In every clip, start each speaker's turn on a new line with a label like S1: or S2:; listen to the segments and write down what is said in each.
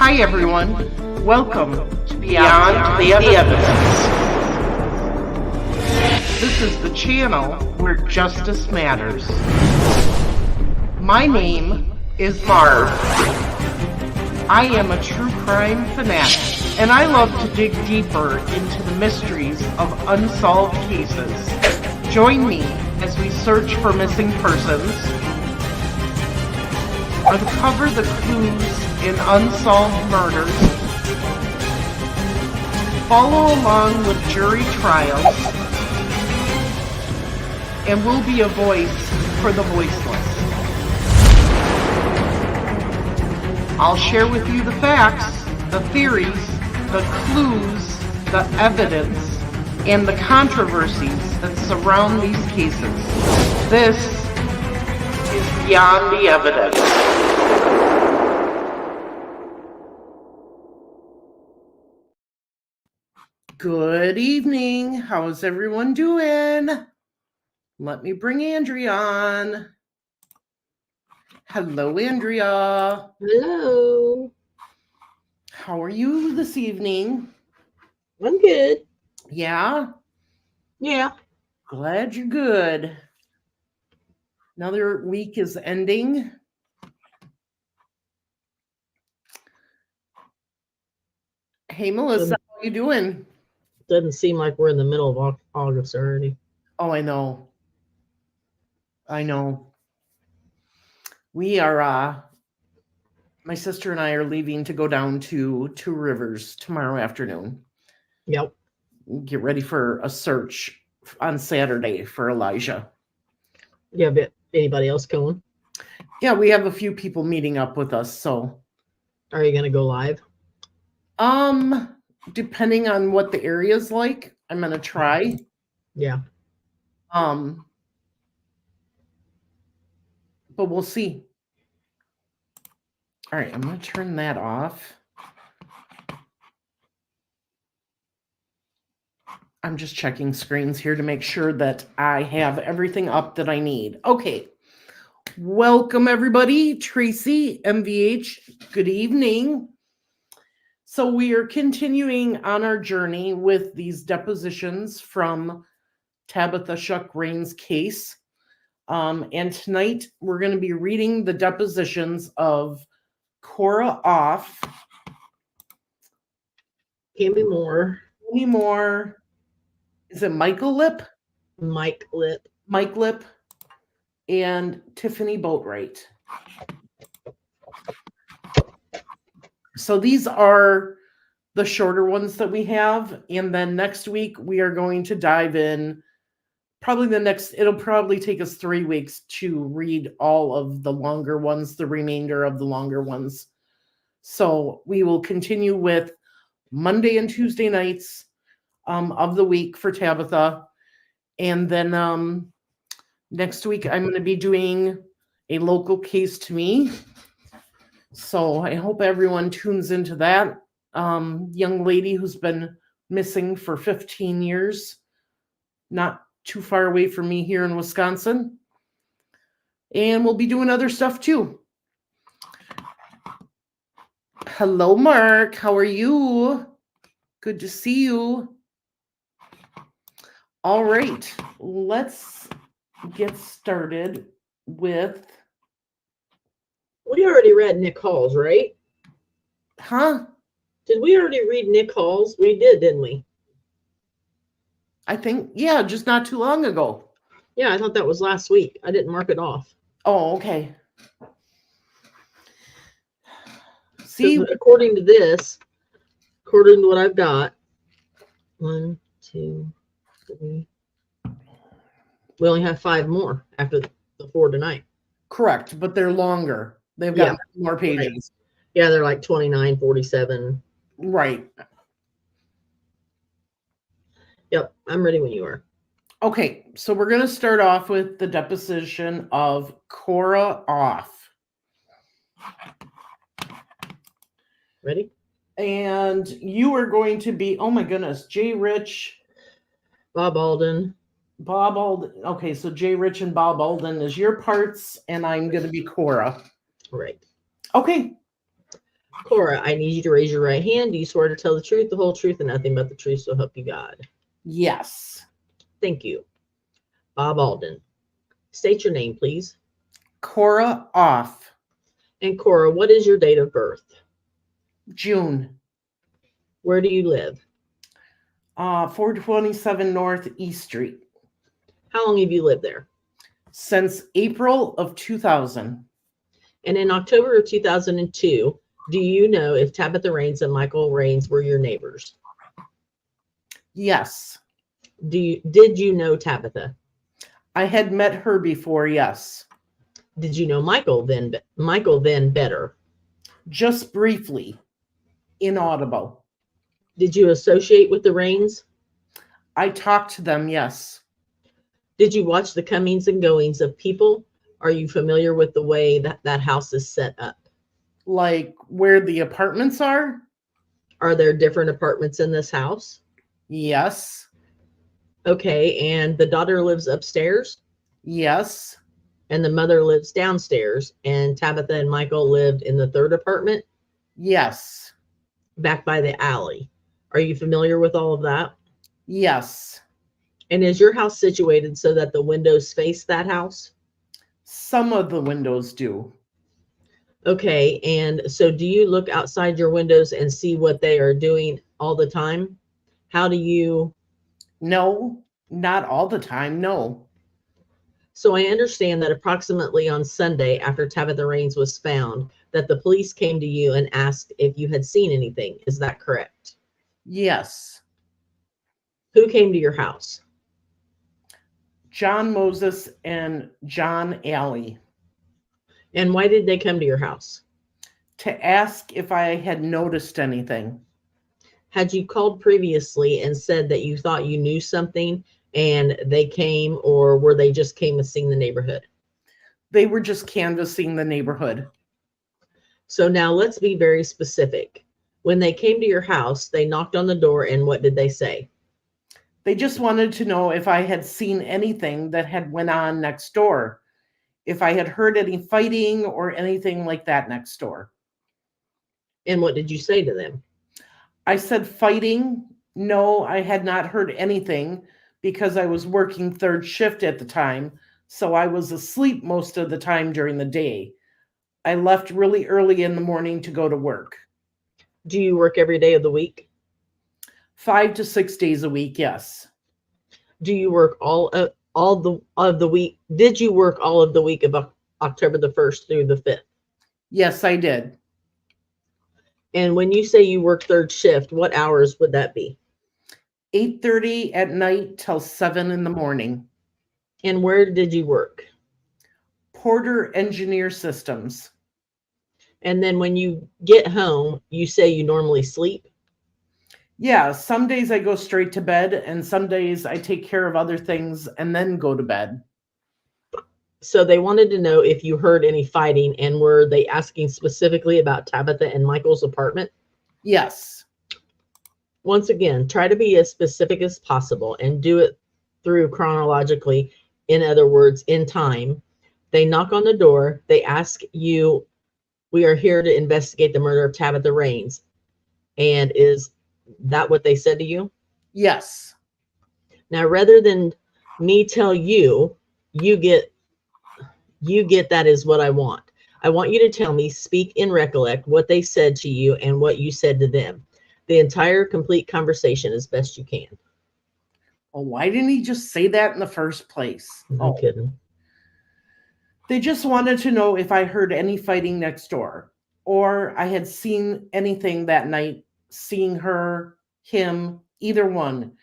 S1: Hi everyone, welcome to Beyond the Evidence. This is the channel where justice matters. My name is Marv. I am a true crime fanatic, and I love to dig deeper into the mysteries of unsolved cases. Join me as we search for missing persons, uncover the clues in unsolved murders, follow along with jury trials, and we'll be a voice for the voiceless. I'll share with you the facts, the theories, the clues, the evidence, and the controversies that surround these cases. This is Beyond the Evidence. Good evening. How is everyone doing? Let me bring Andrea on. Hello, Andrea.
S2: Hello.
S1: How are you this evening?
S2: I'm good.
S1: Yeah?
S2: Yeah.
S1: Glad you're good. Another week is ending. Hey, Melissa, how are you doing?
S2: Doesn't seem like we're in the middle of August already.
S1: Oh, I know. We are, my sister and I are leaving to go down to Two Rivers tomorrow afternoon.
S2: Yep.
S1: Get ready for a search on Saturday for Elijah.
S2: Yeah, but anybody else going?
S1: Yeah, we have a few people meeting up with us, so.
S2: Are you going to go live?
S1: Depending on what the area's like, I'm going to try.
S2: Yeah.
S1: But we'll see. All right, I'm going to turn that off. I'm just checking screens here to make sure that I have everything up that I need. Okay. Welcome, everybody. Tracy, MVH, good evening. So we are continuing on our journey with these depositions from Tabitha Shuck Raines' case. And tonight we're going to be reading the depositions of Cora Off.
S2: Amy Moore.
S1: Is it Michael Lipp?
S2: Mike Lipp.
S1: Mike Lipp and Tiffany Boatwright. So these are the shorter ones that we have. And then next week we are going to dive in. It'll probably take us 3 weeks to read all of the longer ones, the remainder of the longer ones. So we will continue with Monday and Tuesday nights of the week for Tabitha. And then next week I'm going to be doing a local case to me. So I hope everyone tunes into that. Young lady who's been missing for 15 years, not too far away from me here in Wisconsin. And we'll be doing other stuff too. Hello, Mark. How are you? Good to see you. All right, let's get started with...
S2: We already read Nick Hall's, right?
S1: Huh?
S2: Did we already read Nick Hall's? We did, didn't we?
S1: I think, yeah, just not too long ago.
S2: Yeah, I thought that was last week. I didn't mark it off.
S1: Oh, okay. See,
S2: according to this, according to what I've got, 1, 2, 3. We only have 5 more after the 4 tonight.
S1: Correct, but they're longer. They've got more pages.
S2: Right. Yeah, they're like 29, 47.
S1: Right.
S2: Yep, I'm ready when you are.
S1: Okay, so we're going to start off with the deposition of Cora Off.
S2: Ready?
S1: And you are going to be, oh my goodness, Jay Rich.
S2: Bob Alden.
S1: Okay, so Jay Rich and Bob Alden is your parts, and I'm going to be Cora.
S2: Right.
S1: Okay.
S2: Cora, I need you to raise your right hand. Do you swear to tell the truth, the whole truth, and nothing but the truth, so help you God?
S1: Yes.
S2: Thank you. Bob Alden. State your name, please.
S1: Cora Off.
S2: And Cora, what is your date of birth?
S1: June.
S2: Where do you live?
S1: 427 North East Street.
S2: How long have you lived there?
S1: Since April of 2000.
S2: And in October of 2002, do you know if Tabitha Raines and Michael Raines were your neighbors?
S1: Yes.
S2: Did you know Tabitha?
S1: I had met her before, yes.
S2: Did you know Michael then better?
S1: Just briefly. Inaudible.
S2: Did you associate with the Raines?
S1: I talked to them, yes.
S2: Did you watch the comings and goings of people? Are you familiar with the way that house is set up?
S1: Like where the apartments are?
S2: Are there different apartments in this house?
S1: Yes.
S2: Okay, and the daughter lives upstairs?
S1: Yes.
S2: And the mother lives downstairs, and Tabitha and Michael lived in the third apartment?
S1: Yes.
S2: Back by the alley. Are you familiar with all of that?
S1: Yes.
S2: And is your house situated so that the windows face that house?
S1: Some of the windows do.
S2: Okay, and so do you look outside your windows and see what they are doing all the time? How do you?
S1: No, not all the time, no.
S2: So I understand that approximately on Sunday, after Tabitha Raines was found, that the police came to you and asked if you had seen anything. Is that correct?
S1: Yes.
S2: Who came to your house?
S1: John Moses and John Alley.
S2: And why did they come to your house?
S1: To ask if I had noticed anything.
S2: Had you called previously and said that you thought you knew something and they came, or were they just canvassing the neighborhood?
S1: They were just canvassing the neighborhood.
S2: So now let's be very specific. When they came to your house, they knocked on the door, and what did they say?
S1: They just wanted to know if I had seen anything that had went on next door, if I had heard any fighting or anything like that next door.
S2: And what did you say to them?
S1: I said fighting. No, I had not heard anything because I was working third shift at the time, so I was asleep most of the time during the day. I left really early in the morning to go to work.
S2: Do you work every day of the week?
S1: 5 to 6 days a week, yes.
S2: Do you work all of the week? Did you work all of the week of October the 1st through the 5th?
S1: Yes, I did.
S2: And when you say you work third shift, what hours would that be?
S1: 8:30 at night till 7 in the morning.
S2: And where did you work?
S1: Porter Engineer Systems.
S2: And then when you get home, you say you normally sleep?
S1: Yeah, some days I go straight to bed, and some days I take care of other things and then go to bed.
S2: So they wanted to know if you heard any fighting, and were they asking specifically about Tabitha and Michael's apartment?
S1: Yes.
S2: Once again, try to be as specific as possible and do it through chronologically. In other words, in time. They knock on the door. They ask you, we are here to investigate the murder of Tabitha Raines. And is that what they said to you?
S1: Yes.
S2: Now, rather than me tell you, you get that is what I want. I want you to tell me, speak and recollect what they said to you and what you said to them. The entire complete conversation as best you can.
S1: Well, why didn't he just say that in the first place?
S2: No kidding.
S1: They just wanted to know if I heard any fighting next door, or I had seen anything that night, seeing her, him, either one.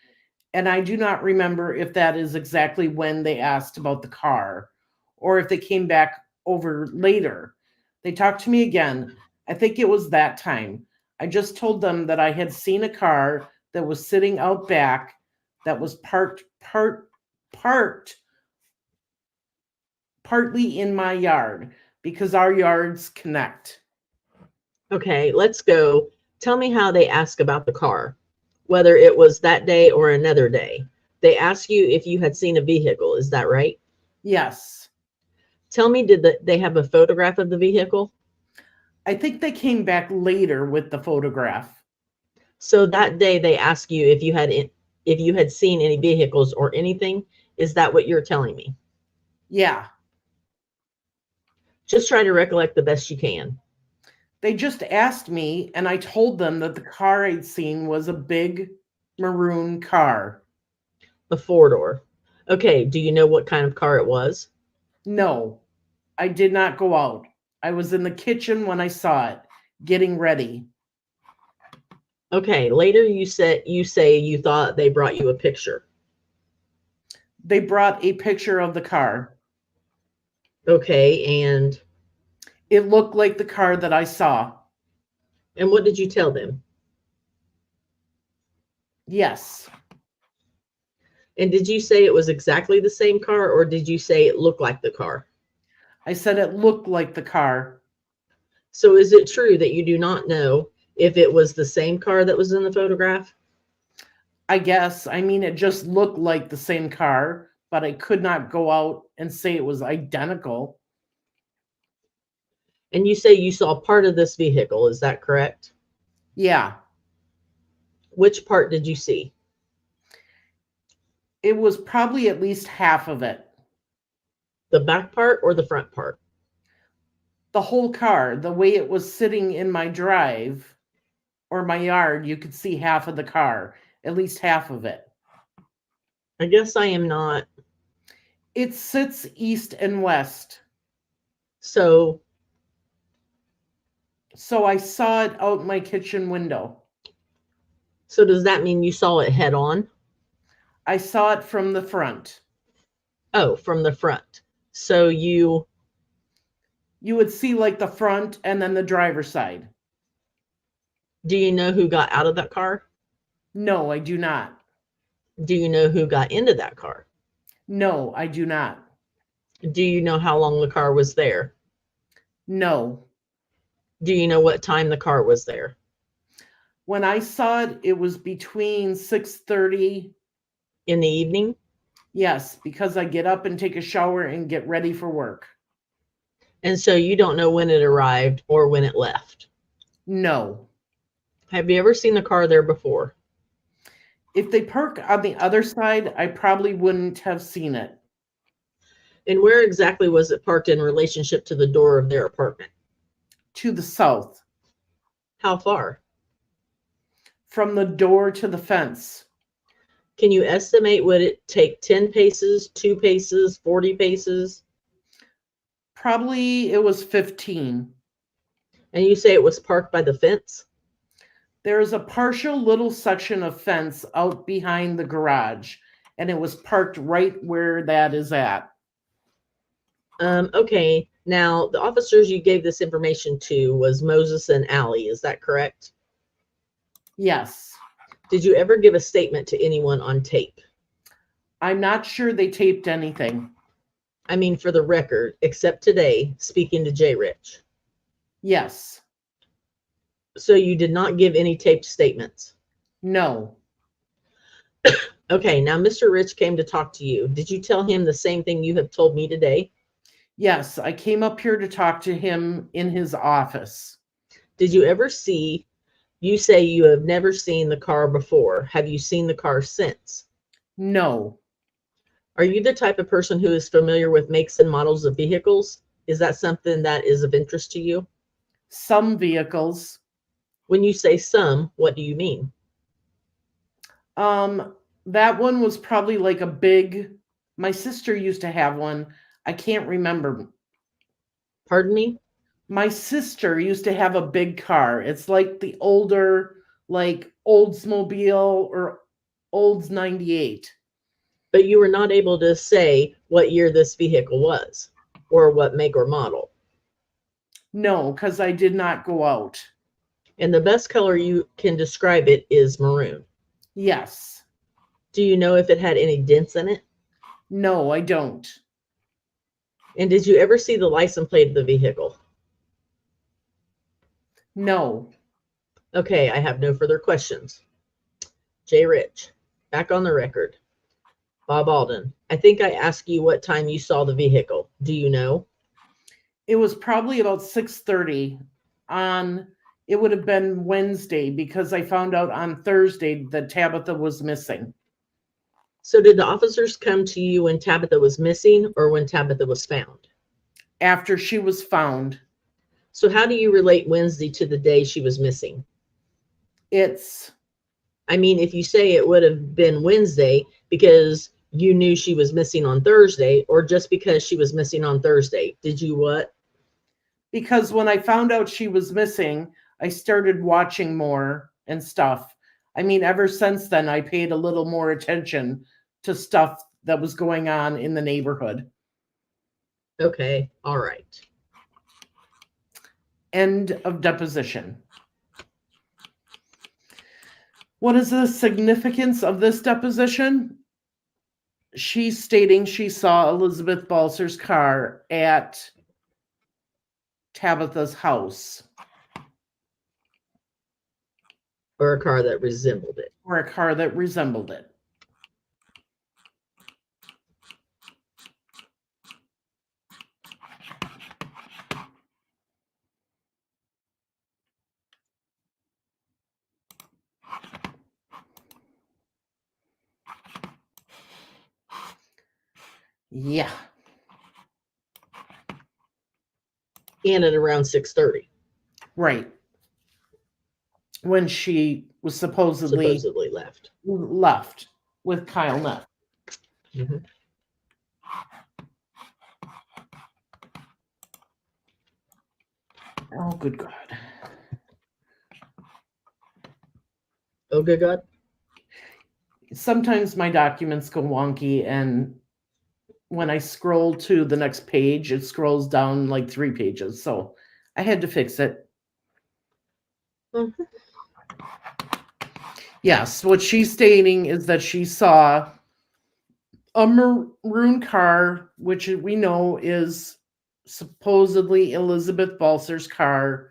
S1: And I do not remember if that is exactly when they asked about the car, or if they came back over later. They talked to me again. I think it was that time. I just told them that I had seen a car that was sitting out back that was parked partly in my yard because our yards connect.
S2: Okay, let's go. Tell me how they ask about the car, whether it was that day or another day. They ask you if you had seen a vehicle. Is that right?
S1: Yes.
S2: Tell me, did they have a photograph of the vehicle?
S1: I think they came back later with the photograph.
S2: So that day they asked you if you had seen any vehicles or anything. Is that what you're telling me?
S1: Yeah.
S2: Just try to recollect the best you can.
S1: They just asked me, and I told them that the car I'd seen was a big maroon car.
S2: A four-door. Okay, do you know what kind of car it was?
S1: No, I did not go out. I was in the kitchen when I saw it, getting ready.
S2: Okay, later you say you thought they brought you a picture.
S1: They brought a picture of the car.
S2: Okay, and
S1: It looked like the car that I saw.
S2: what did you tell them?
S1: Yes.
S2: And did you say it was exactly the same car, or did you say it looked like the car?
S1: I said it looked like the car.
S2: So is it true that you do not know if it was the same car that was in the photograph?
S1: I guess. I mean, it just looked like the same car, but I could not go out and say it was identical.
S2: And you say you saw part of this vehicle, is that correct?
S1: Yeah.
S2: Which part did you see?
S1: It was probably at least half of it.
S2: The back part or the front part?
S1: The whole car, the way it was sitting in my drive or my yard, you could see half of the car, at least half of it.
S2: I guess I am not.
S1: It sits east and west.
S2: So
S1: I saw it out my kitchen window.
S2: So does that mean you saw it head on?
S1: I saw it from the front.
S2: Oh, from the front. So
S1: You would see like the front and then the driver's side.
S2: do you know who got out of that car?
S1: No, I do not.
S2: Do you know who got into that car?
S1: No, I do not.
S2: Do you know how long the car was there?
S1: No.
S2: Do you know what time the car was there?
S1: When I saw it, it was between 6:30.
S2: In the evening?
S1: Yes, because I get up and take a shower and get ready for work.
S2: And so you don't know when it arrived or when it left.
S1: No.
S2: Have you ever seen the car there before?
S1: If they park on the other side, I probably wouldn't have seen it.
S2: And where exactly was it parked in relationship to the door of their apartment?
S1: To the south.
S2: How far?
S1: From the door to the fence.
S2: Can you estimate, would it take 10 paces, 2 paces, 40 paces?
S1: Probably it was 15.
S2: And you say it was parked by the fence?
S1: There's a partial little section of fence out behind the garage, and it was parked right where that is at.
S2: Okay, now the officers you gave this information to was Moses and Allie, is that correct?
S1: Yes.
S2: Did you ever give a statement to anyone on tape?
S1: I'm not sure they taped anything.
S2: I mean, for the record, except today, speaking to Jay Rich.
S1: Yes.
S2: So you did not give any taped statements?
S1: No.
S2: Okay, now Mr. Rich came to talk to you. Did you tell him the same thing you have told me today?
S1: Yes, I came up here to talk to him in his office.
S2: Did you ever see, you say you have never seen the car before. Have you seen the car since?
S1: No.
S2: Are you the type of person who is familiar with makes and models of vehicles? Is that something that is of interest to you?
S1: Some vehicles.
S2: When you say some, what do you mean?
S1: That one was probably like a big, my sister used to have one. I can't remember.
S2: Pardon me?
S1: My sister used to have a big car. It's like the older, like Oldsmobile or Olds 98.
S2: But you were not able to say what year this vehicle was or what make or model.
S1: No, because I did not go out.
S2: And the best color you can describe it is maroon.
S1: Yes.
S2: Do you know if it had any dents in it?
S1: No, I don't.
S2: And did you ever see the license plate of the vehicle?
S1: No.
S2: Okay, I have no further questions. Jay Rich, back on the record. Bob Alden, I think I asked you what time you saw the vehicle. Do you know?
S1: It was probably about 6:30. it would have been Wednesday because I found out on Thursday that Tabitha was missing.
S2: So did the officers come to you when Tabitha was missing or when Tabitha was found?
S1: After she was found.
S2: So how do you relate Wednesday to the day she was missing? I mean, if you say it would have been Wednesday because you knew she was missing on Thursday, or just because she was missing on Thursday, did you what?
S1: Because when I found out she was missing, I started watching more and stuff. I mean, ever since then, I paid a little more attention to stuff that was going on in the neighborhood.
S2: Okay, all right.
S1: End of deposition. What is the significance of this deposition? She's stating she saw Elizabeth Balser's car at Tabitha's house.
S2: Or a car that resembled it.
S1: Or a car that resembled it. Yeah.
S2: And at around 6:30.
S1: Right. When she was supposedly
S2: left
S1: with Kyle Neff.
S2: Mm-hmm.
S1: Oh, good God.
S2: Oh, good God.
S1: Sometimes my documents go wonky, and when I scroll to the next page, it scrolls down like 3 pages. So I had to fix it.
S2: Mm-hmm.
S1: Yes, what she's stating is that she saw a maroon car, which we know is supposedly Elizabeth Balser's car,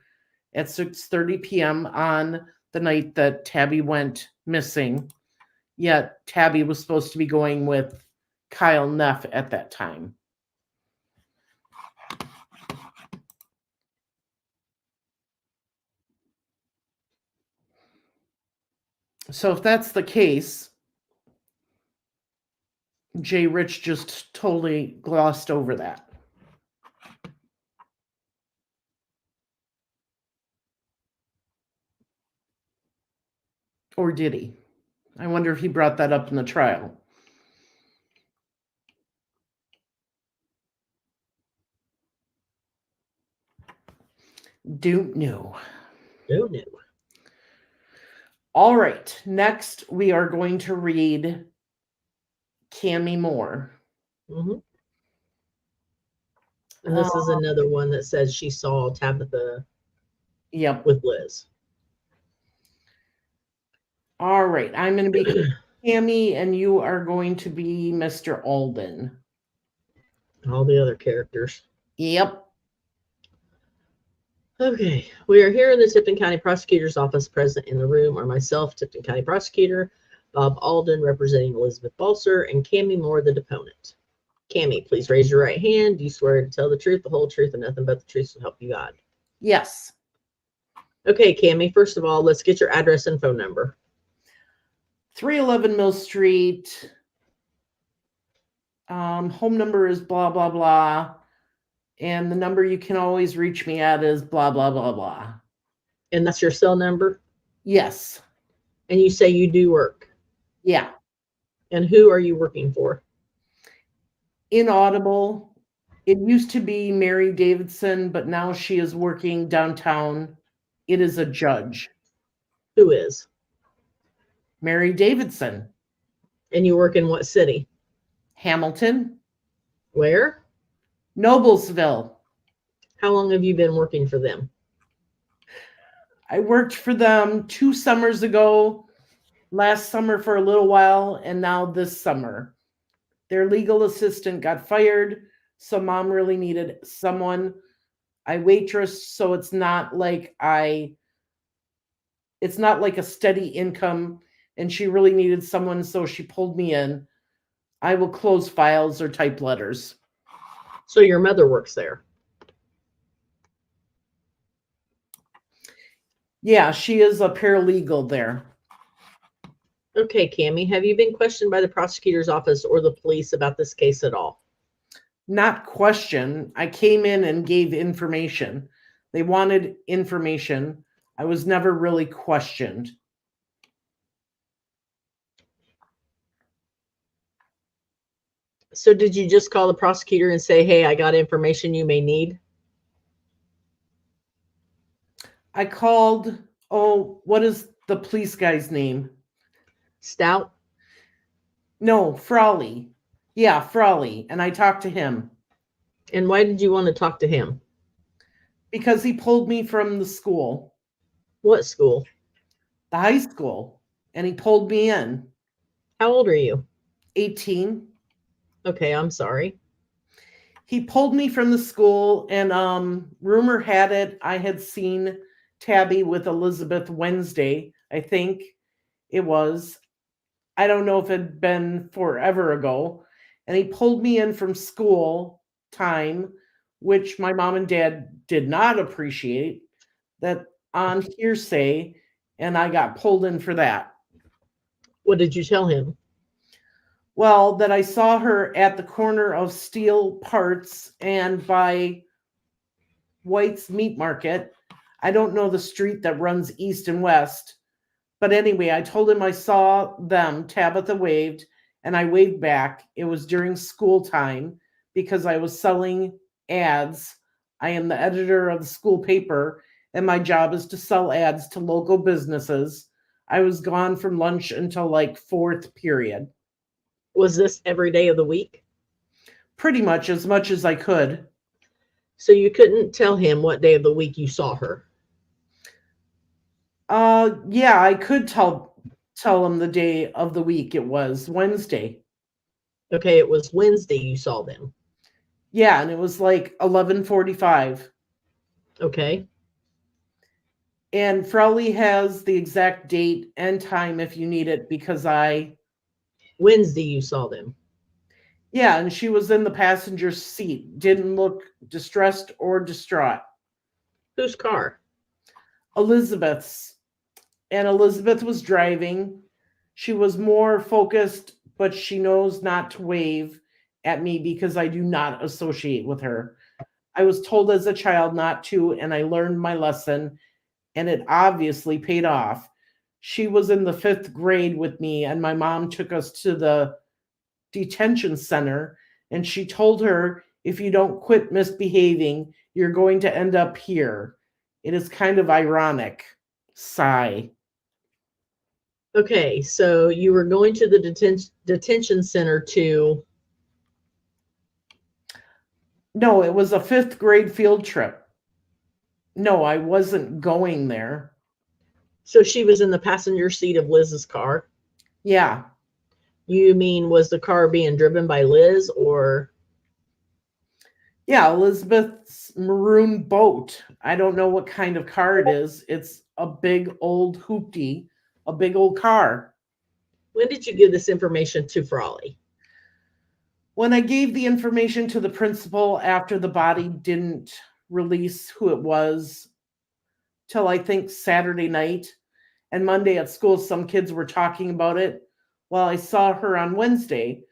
S1: at 6:30 p.m. on the night that Tabi went missing. Yet Tabi was supposed to be going with Kyle Neff at that time. So if that's the case, Jay Rich just totally glossed over that. Or did he? I wonder if he brought that up in the trial. Don't know.
S2: Don't know.
S1: All right. Next, we are going to read Cami Moore.
S2: Mm-hmm. And this is another one that says she saw Tabitha with Liz.
S1: All right. I'm going to be Cami, and you are going to be Mr. Alden.
S2: All the other characters.
S1: Yep.
S2: Okay. We are here in the Tipton County Prosecutor's Office. Present in the room are myself, Tipton County Prosecutor, Bob Alden, representing Elizabeth Balser, and Cami Moore, the deponent. Cami, please raise your right hand. Do you swear to tell the truth, the whole truth, and nothing but the truth to help you God?
S1: Yes.
S2: Okay, Cami, first of all, let's get your address and phone number.
S1: 311 Mill Street. Home number is blah, blah, blah. And the number you can always reach me at is blah, blah, blah, blah.
S2: And that's your cell number?
S1: Yes.
S2: And you say you do work?
S1: Yeah.
S2: And who are you working for?
S1: Inaudible. It used to be Mary Davidson, but now she is working downtown. It is a judge.
S2: Who is?
S1: Mary Davidson.
S2: And you work in what city?
S1: Hamilton.
S2: Where?
S1: Noblesville.
S2: How long have you been working for them?
S1: I worked for them 2 summers ago, last summer for a little while, and now this summer. Their legal assistant got fired, so mom really needed someone. I waitress, so it's not like a steady income, and she really needed someone, so she pulled me in. I will close files or type letters.
S2: So your mother works there?
S1: Yeah, she is a paralegal there.
S2: Okay, Cammie, have you been questioned by the prosecutor's office or the police about this case at all?
S1: Not question. I came in and gave information. They wanted information. I was never really questioned.
S2: So did you just call the prosecutor and say, hey, I got information you may need?
S1: I called, oh, what is the police guy's name?
S2: Stout?
S1: No, Frawley. Yeah, Frawley. And I talked to him
S2: And why did you want to talk to him?
S1: because he pulled me from the school,
S2: What school?
S1: the high school, and he pulled me in.
S2: How old are you?
S1: 18.
S2: Okay, I'm sorry.
S1: He pulled me from the school, and rumor had it I had seen Tabi with Elizabeth Wednesday, I think it was. I don't know if it had been forever ago. And he pulled me in from school time, which my mom and dad did not appreciate, that on hearsay, and I got pulled in for that.
S2: What did you tell him?
S1: Well, that I saw her at the corner of Steel Parts and by White's Meat Market. I don't know the street that runs east and west. But anyway, I told him I saw them. Tabitha waved, and I waved back. It was during school time because I was selling ads. I am the editor of the school paper, and my job is to sell ads to local businesses. I was gone from lunch until like fourth period.
S2: Was this every day of the week?
S1: Pretty much as I could.
S2: So you couldn't tell him what day of the week you saw her?
S1: Yeah, I could tell him the day of the week. It was Wednesday.
S2: Okay, it was Wednesday you saw them.
S1: Yeah, and it was like 11:45.
S2: Okay.
S1: And Frowley has the exact date and time if you need it because
S2: Wednesday you saw them.
S1: yeah, and she was in the passenger seat, didn't look distressed or distraught.
S2: Whose car?
S1: Elizabeth's. And Elizabeth was driving. She was more focused, but she knows not to wave at me because I do not associate with her. I was told as a child not to, and I learned my lesson, and it obviously paid off. She was in the fifth grade with me, and my mom took us to the detention center, and she told her, if you don't quit misbehaving, you're going to end up here. It is kind of ironic. Sigh.
S2: Okay, so you were going to the detention center to...
S1: No, it was a fifth grade field trip. No, I wasn't going there.
S2: So she was in the passenger seat of Liz's car?
S1: Yeah.
S2: You mean, was the car being driven by Liz or?
S1: Yeah, Elizabeth's maroon boat. I don't know what kind of car it is. It's a big old hoopty, a big old car.
S2: When did you give this information to Frawley?
S1: When I gave the information to the principal after the body didn't release who it was till I think Saturday night, and Monday at school, some kids were talking about it. Well, I saw her on Wednesday.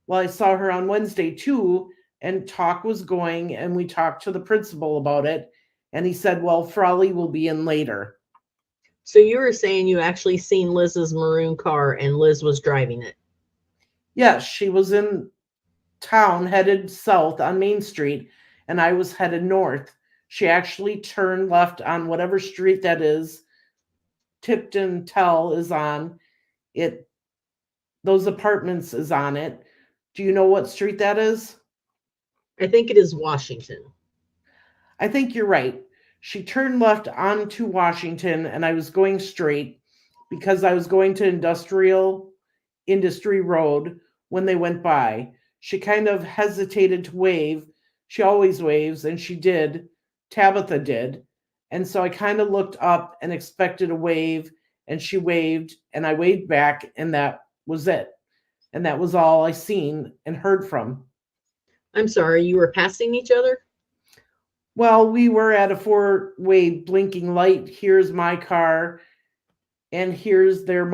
S1: Well, I saw her on Wednesday too, and talk was going, and we talked to the principal about it, and he said, well, Frawley will be in later.
S2: So you were saying you actually seen Liz's maroon car and Liz was driving it?
S1: Yes, she was in town headed south on Main Street, and I was headed north. She actually turned left on whatever street that is. Tipton Tell is on it. Those apartments is on it. Do you know what street that is?
S2: I think it is Washington.
S1: I think you're right. She turned left onto Washington, and I was going straight because I was going to Industry Road when they went by. She kind of hesitated to wave. She always waves, and she did. Tabitha did. And so I kind of looked up and expected a wave, and she waved, and I waved back, and that was it. And that was all I seen and heard from.
S2: I'm sorry, you were passing each other?
S1: Well, we were at a four-way blinking light. Here's my car, and here's their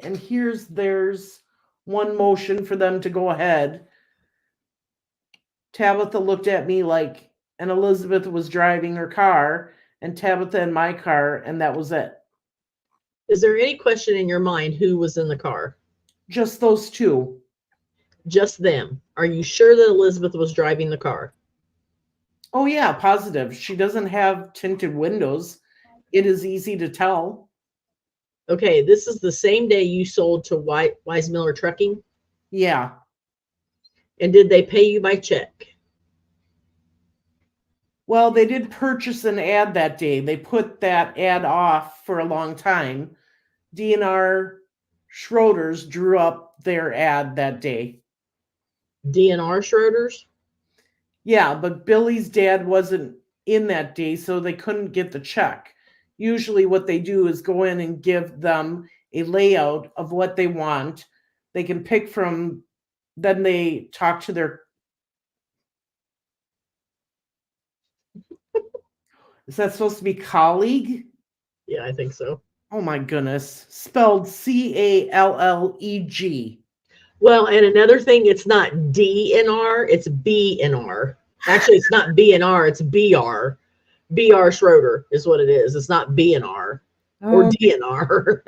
S1: and here's there's one motion for them to go ahead. Tabitha looked at me like, and Elizabeth was driving her car, and Tabitha in my car, and that was it.
S2: Is there any question in your mind who was in the car?
S1: Just those two.
S2: Just them. Are you sure that Elizabeth was driving the car?
S1: Oh, yeah, positive. She doesn't have tinted windows. It is easy to tell.
S2: Okay, this is the same day you sold to Wise Miller Trucking?
S1: Yeah.
S2: And did they pay you by check?
S1: Well, they did purchase an ad that day. They put that ad off for a long time. DNR Schroeder's drew up their ad that day.
S2: DNR Schroeder's?
S1: Yeah, but Billy's dad wasn't in that day, so they couldn't get the check. Usually what they do is go in and give them a layout of what they want. They can pick from, then they talk to their, is that supposed to be colleague?
S2: Yeah, I think so.
S1: Oh my goodness. Spelled Calleg.
S2: Well, and another thing, it's not DNR, it's BNR. Actually, it's not BNR, it's BR. BR Schroeder is what it is. It's not BNR or DNR.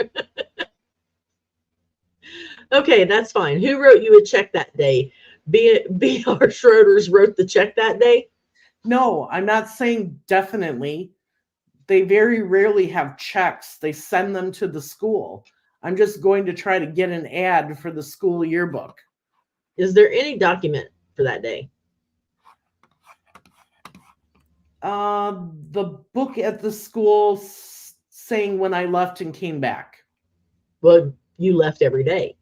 S2: Okay, that's fine. Who wrote you a check that day? BR Schroeder's wrote the check that day?
S1: No, I'm not saying definitely. They very rarely have checks. They send them to the school. I'm just going to try to get an ad for the school yearbook.
S2: Is there any document for that day?
S1: The book at the school saying when I left and came back.
S2: Well, you left every day.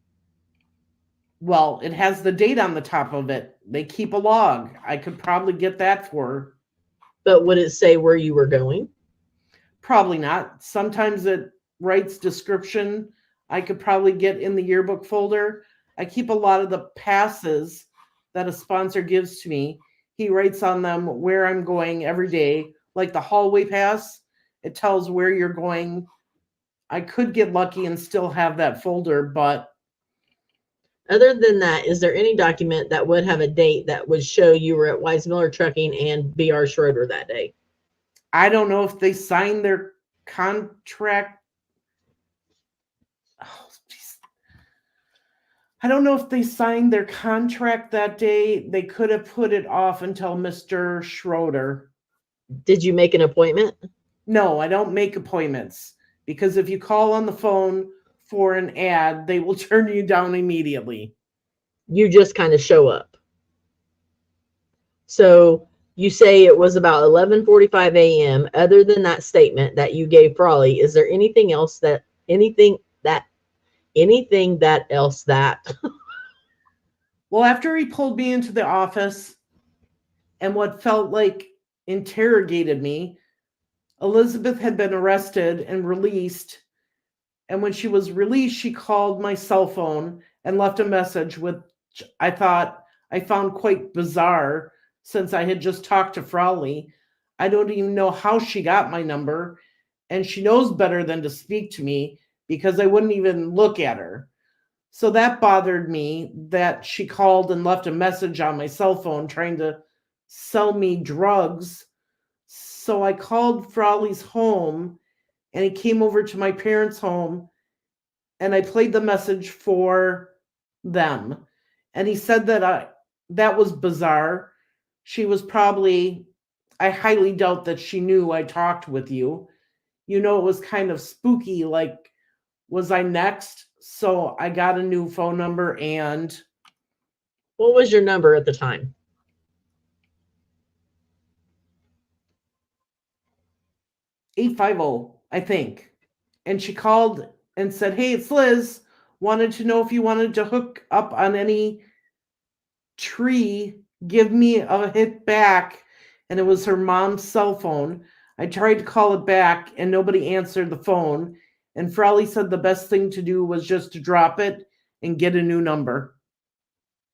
S1: Well, it has the date on the top of it. They keep a log. I could probably get that for her.
S2: But would it say where you were going?
S1: Probably not. Sometimes it writes description. I could probably get in the yearbook folder. I keep a lot of the passes that a sponsor gives to me. He writes on them where I'm going every day, like the hallway pass. It tells where you're going. I could get lucky and still have that folder, but
S2: Other than that, is there any document that would have a date that would show you were at Wise Miller Trucking and BR Schroeder that day?
S1: I don't know if they signed their contract. Oh, geez. I don't know if they signed their contract that day. They could have put it off until Mr. Schroeder.
S2: Did you make an appointment?
S1: No, I don't make appointments because if you call on the phone for an ad, they will turn you down immediately.
S2: You just kind of show up. So you say it was about 11:45 a.m. Other than that statement that you gave Frawley, is there anything else anything else that
S1: Well, after he pulled me into the office and what felt like interrogated me, Elizabeth had been arrested and released. And when she was released, she called my cell phone and left a message, which I found quite bizarre since I had just talked to Frawley. I don't even know how she got my number, and she knows better than to speak to me because I wouldn't even look at her. So that bothered me that she called and left a message on my cell phone trying to sell me drugs. So I called Frawley's home and he came over to my parents' home and I played the message for them. And he said that was bizarre. She was probably, I highly doubt that she knew I talked with you. You know, it was kind of spooky, like, was I next? So I got a new phone number and
S2: what was your number at the time?
S1: 850, I think. And she called and said, "Hey, it's Liz. Wanted to know if you wanted to hook up on any tree. Give me a hit back." And it was her mom's cell phone. I tried to call it back and nobody answered the phone. And Frawley said the best thing to do was just to drop it and get a new number.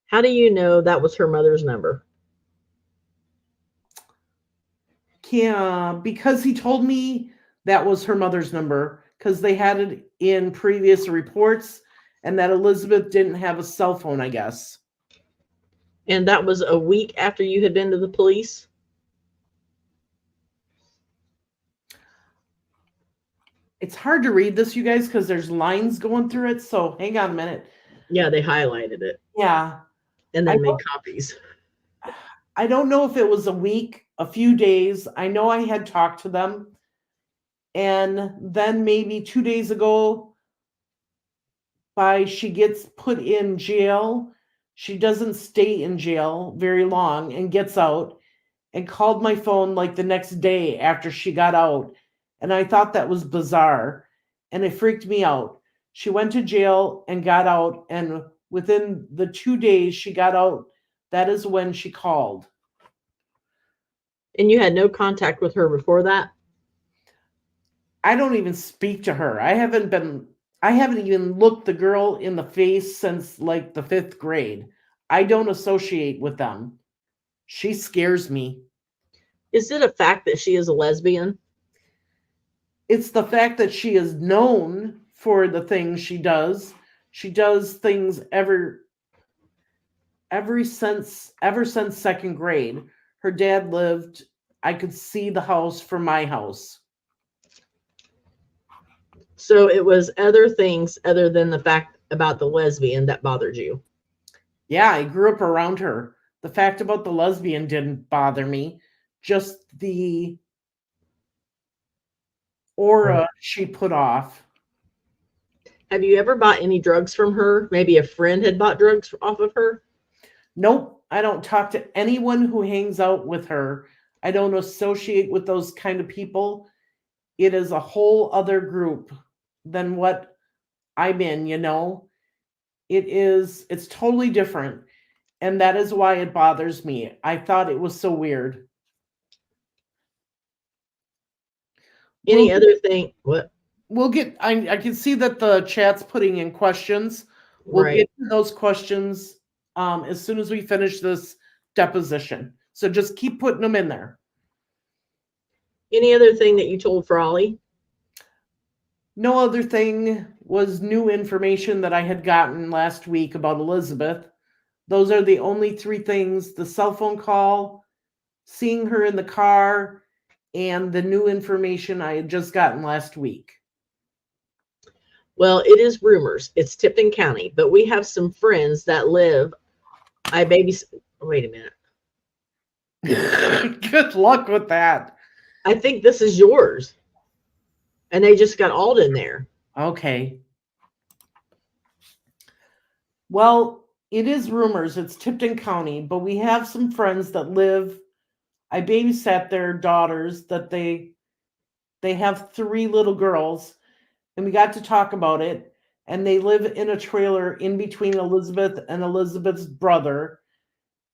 S2: How do you know that was her mother's number?
S1: Yeah, because he told me that was her mother's number because they had it in previous reports and that Elizabeth didn't have a cell phone, I guess.
S2: And that was a week after you had been to the police?
S1: It's hard to read this, you guys, because there's lines going through it. So hang on a minute.
S2: Yeah, they highlighted it
S1: Yeah.
S2: and then made copies.
S1: I don't know if it was a week, a few days. I know I had talked to them. And then maybe 2 days ago, she gets put in jail. She doesn't stay in jail very long and gets out and called my phone like the next day after she got out. And I thought that was bizarre and it freaked me out. She went to jail and got out. And within the 2 days she got out, that is when she called.
S2: And you had no contact with her before that?
S1: I don't even speak to her. I haven't even looked the girl in the face since like the 5th grade. I don't associate with them. She scares me.
S2: Is it a fact that she is a lesbian?
S1: It's the fact that she is known for the things she does. She does things ever since 2nd grade. Her dad lived, I could see the house from my house.
S2: So it was other things other than the fact about the lesbian that bothered you?
S1: Yeah, I grew up around her. The fact about the lesbian didn't bother me. Just the aura she put off.
S2: Have you ever bought any drugs from her? Maybe a friend had bought drugs off of her?
S1: Nope, I don't talk to anyone who hangs out with her. I don't associate with those kind of people. It is a whole other group than what I'm in, you know? It's totally different. And that is why it bothers me. I thought it was so weird.
S2: Any other thing? What?
S1: We'll get, I can see that the chat's putting in questions. We'll
S2: Right.
S1: get to those questions as soon as we finish this deposition. So just keep putting them in there.
S2: Any other thing that you told Frawley?
S1: No other thing was new information that I had gotten last week about Elizabeth. Those are the only 3 things: the cell phone call, seeing her in the car, and the new information I had just gotten last week.
S2: Well, it is rumors. It's Tipton County, but we have some friends that live. Wait a minute.
S1: Good luck with that.
S2: I think this is yours. And they just got Alden there.
S1: Okay. Well, it is rumors. It's Tipton County, but we have some friends that live. I babysat their daughters that they have 3 little girls, and we got to talk about it. And they live in a trailer in between Elizabeth and Elizabeth's brother.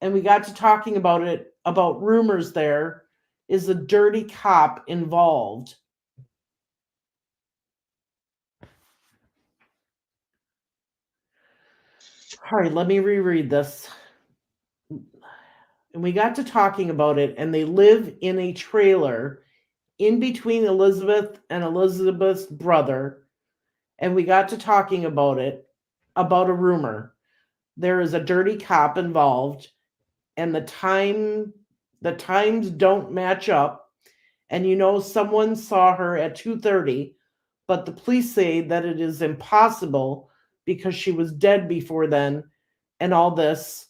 S1: And we got to talking about it, about rumors there is a dirty cop involved. All right, let me reread this. And we got to talking about it, and they live in a trailer in between Elizabeth and Elizabeth's brother. And we got to talking about it, about a rumor. There is a dirty cop involved, and the times don't match up. And you know, someone saw her at 2:30, but the police say that it is impossible because she was dead before then, and all this.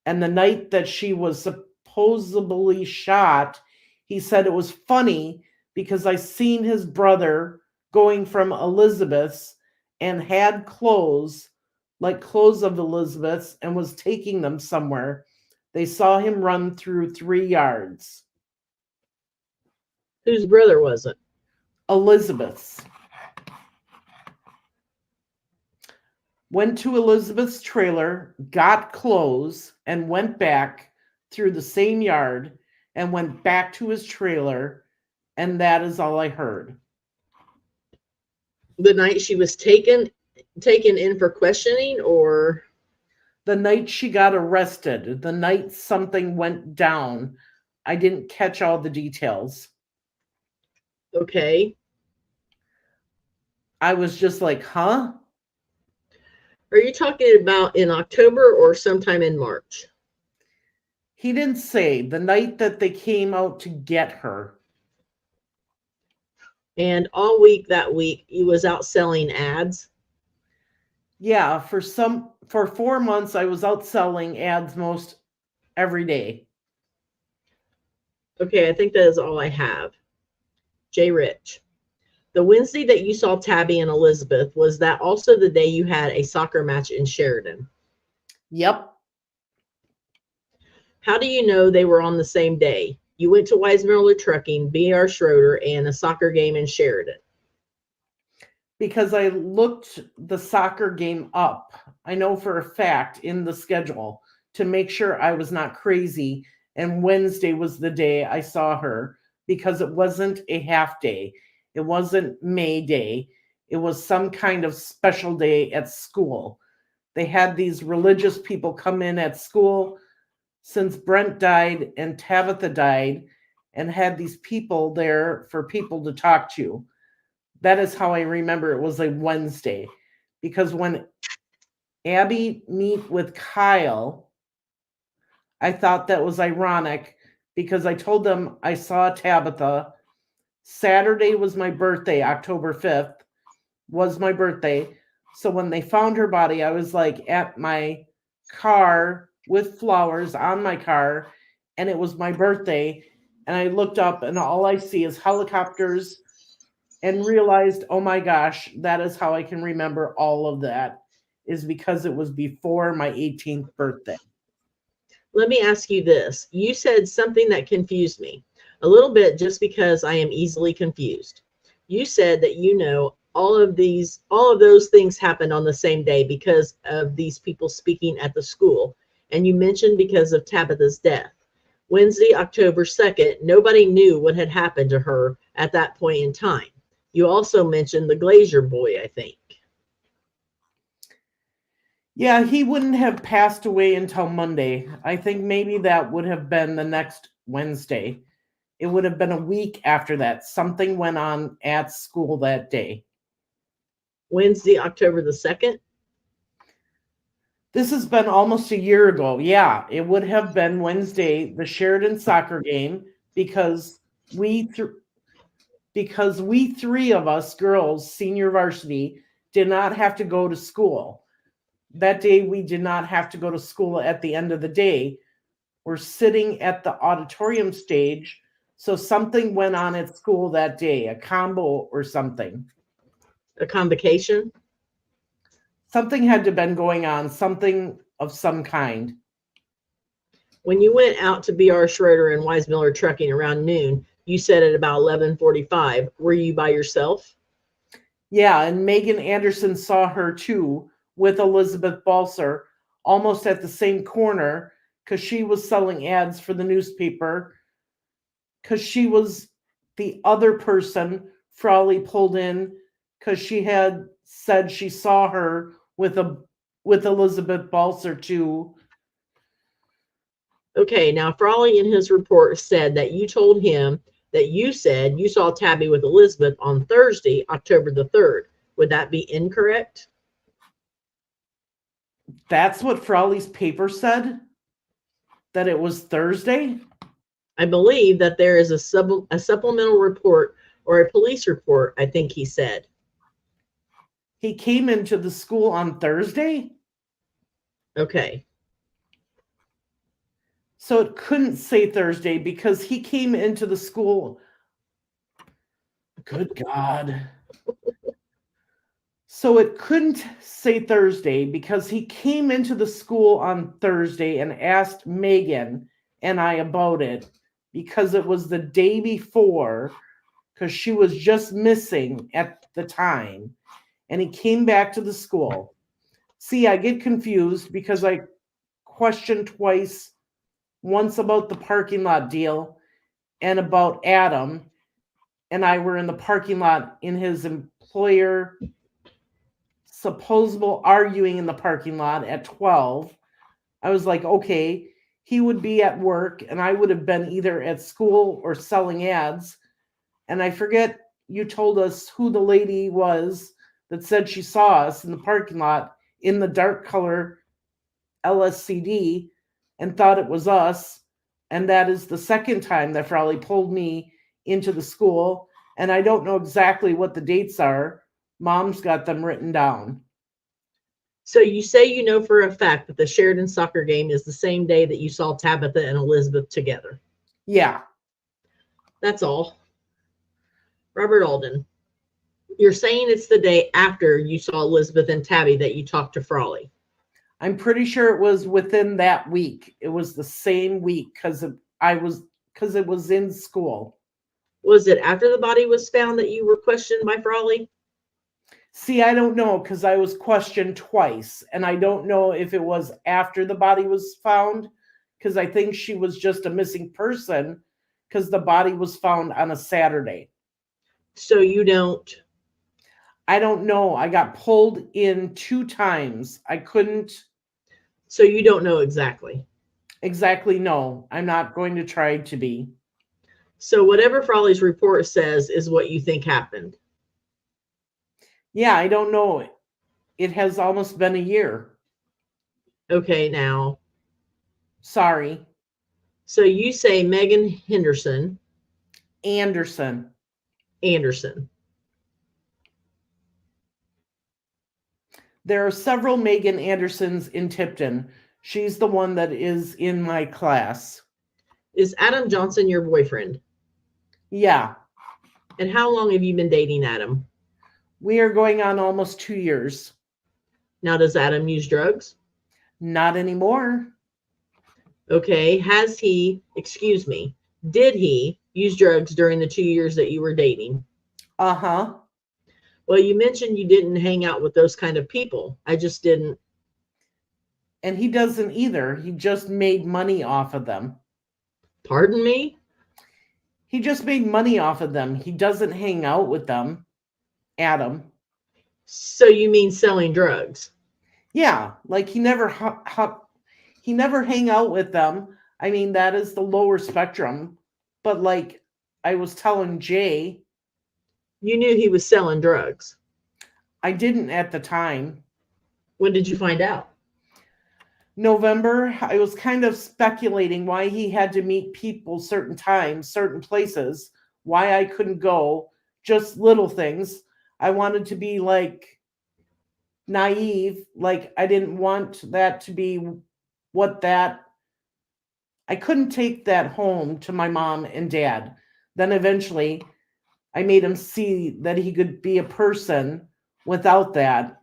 S1: And the night that she was supposedly shot, he said it was funny because I seen his brother going from Elizabeth's and had clothes, like clothes of Elizabeth's, and was taking them somewhere. They saw him run through 3 yards.
S2: Whose brother was it?
S1: Elizabeth's. Went to Elizabeth's trailer, got clothes, and went back through the same yard and went back to his trailer, and that is all I heard.
S2: The night she was taken in for questioning, or
S1: the night she got arrested, the night something went down. I didn't catch all the details.
S2: Okay.
S1: I was just like, huh?
S2: Are you talking about in October or sometime in March?
S1: He didn't say. The night that they came out to get her.
S2: And all week that week, he was out selling ads.
S1: Yeah, for 4 months I was out selling ads most every day.
S2: Okay, I think that is all I have. Jay Rich. The Wednesday that you saw Tabi and Elizabeth, was that also the day you had a soccer match in Sheridan?
S1: Yep.
S2: How do you know they were on the same day? You went to Weismuller Trucking, B.R. Schroeder, and a soccer game in Sheridan.
S1: Because I looked the soccer game up. I know for a fact in the schedule to make sure I was not crazy. And Wednesday was the day I saw her because it wasn't a half day. It wasn't May Day. It was some kind of special day at school. They had these religious people come in at school since Brent died and Tabitha died, and had these people there for people to talk to. That is how I remember it was a Wednesday. Because when Abby meet with Kyle, I thought that was ironic because I told them I saw Tabitha. Saturday was my birthday, October 5th was my birthday. So when they found her body, I was like at my car with flowers on my car, and it was my birthday. And I looked up, and all I see is helicopters, and realized, oh my gosh, that is how I can remember all of that, is because it was before my 18th birthday.
S2: Let me ask you this. You said something that confused me a little bit just because I am easily confused. You said that you know all of those things happened on the same day because of these people speaking at the school. And you mentioned because of Tabitha's death. Wednesday, October 2nd, nobody knew what had happened to her at that point in time. You also mentioned the Glazier boy, I think.
S1: Yeah, he wouldn't have passed away until Monday. I think maybe that would have been the next Wednesday. It would have been a week after that. Something went on at school that day.
S2: Wednesday, October the 2nd?
S1: This has been almost a year ago. Yeah, it would have been Wednesday, the Sheridan soccer game, because we three of us girls, senior varsity, did not have to go to school. That day we did not have to go to school at the end of the day. We're sitting at the auditorium stage, so something went on at school that day, a combo or something.
S2: A convocation?
S1: Something had to have been going on, something of some kind.
S2: When you went out to B.R. Schroeder and Weismuller Trucking around noon, you said at about 11:45. Were you by yourself?
S1: Yeah, and Megan Anderson saw her too with Elizabeth Balser almost at the same corner because she was selling ads for the newspaper, because she was the other person Frawley pulled in because she had said she saw her with Elizabeth Balser too.
S2: Okay, now Frawley in his report said that you told him that you said you saw Tabi with Elizabeth on Thursday, October the 3rd. Would that be incorrect?
S1: That's what Frawley's paper said? That it was Thursday?
S2: I believe that there is a supplemental report or a police report, I think he said.
S1: He came into the school on Thursday?
S2: Okay.
S1: So it couldn't say Thursday because he came into the school. Good God. So it couldn't say Thursday because he came into the school on Thursday and asked Megan and I about it because it was the day before, because she was just missing at the time. And he came back to the school. See, I get confused because I questioned twice, once about the parking lot deal and about Adam and I were in the parking lot in his employer, supposable arguing in the parking lot at 12. I was like, okay, he would be at work and I would have been either at school or selling ads. And I forget, you told us who the lady was that said she saw us in the parking lot in the dark color LSCD and thought it was us. And that is the second time that Frawley pulled me into the school. And I don't know exactly what the dates are. Mom's got them written down.
S2: So you say you know for a fact that the Sheridan soccer game is the same day that you saw Tabitha and Elizabeth together.
S1: Yeah.
S2: That's all. Robert Alden, you're saying it's the day after you saw Elizabeth and Tabi that you talked to Frawley.
S1: I'm pretty sure it was within that week. It was the same week because it was in school.
S2: Was it after the body was found that you were questioned by Frawley?
S1: See, I don't know because I was questioned twice, and I don't know if it was after the body was found because I think she was just a missing person because the body was found on a Saturday.
S2: So you don't...
S1: I don't know. I got pulled in 2 times. I couldn't...
S2: So you don't know exactly?
S1: Exactly, no. I'm not going to try to be.
S2: So whatever Frawley's report says is what you think happened?
S1: Yeah, I don't know. It has almost been a year.
S2: Okay, now.
S1: Sorry.
S2: So you say Megan Anderson.
S1: Anderson. There are several Megan Andersons in Tipton. She's the one that is in my class.
S2: Is Adam Johnson your boyfriend?
S1: Yeah.
S2: And how long have you been dating Adam?
S1: We are going on almost 2 years.
S2: Now, does Adam use drugs?
S1: Not anymore.
S2: Okay. Did he use drugs during the 2 years that you were dating?
S1: Uh-huh.
S2: Well, you mentioned you didn't hang out with those kind of people. I just didn't.
S1: And he doesn't either. He just made money off of them.
S2: Pardon me?
S1: He just made money off of them. He doesn't hang out with them. Adam.
S2: So you mean selling drugs?
S1: Yeah, like he never hang out with them. I mean, that is the lower spectrum. But like I was telling Jay,
S2: you knew he was selling drugs.
S1: I didn't at the time.
S2: When did you find out?
S1: November. I was kind of speculating why he had to meet people certain times, certain places, why I couldn't go, just little things. I wanted to be like naive, like I didn't want that to be I couldn't take that home to my mom and dad. Then eventually I made him see that he could be a person without that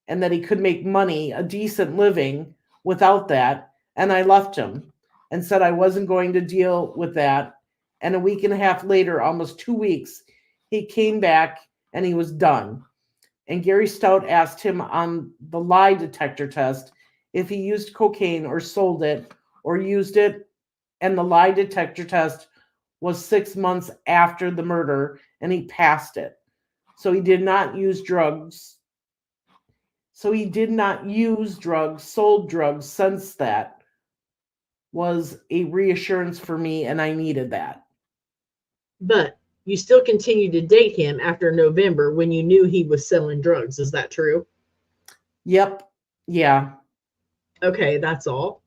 S1: and that he could make money, a decent living without that. And I left him and said I wasn't going to deal with that. And a week and a half later, almost 2 weeks, he came back and he was done. And Gary Stout asked him on the lie detector test if he used cocaine or sold it or used it. And the lie detector test was 6 months after the murder and he passed it. So he did not use drugs. Sold drugs since that was a reassurance for me and I needed that.
S2: But you still continued to date him after November when you knew he was selling drugs. Is that true?
S1: Yep. Yeah.
S2: Okay, that's all.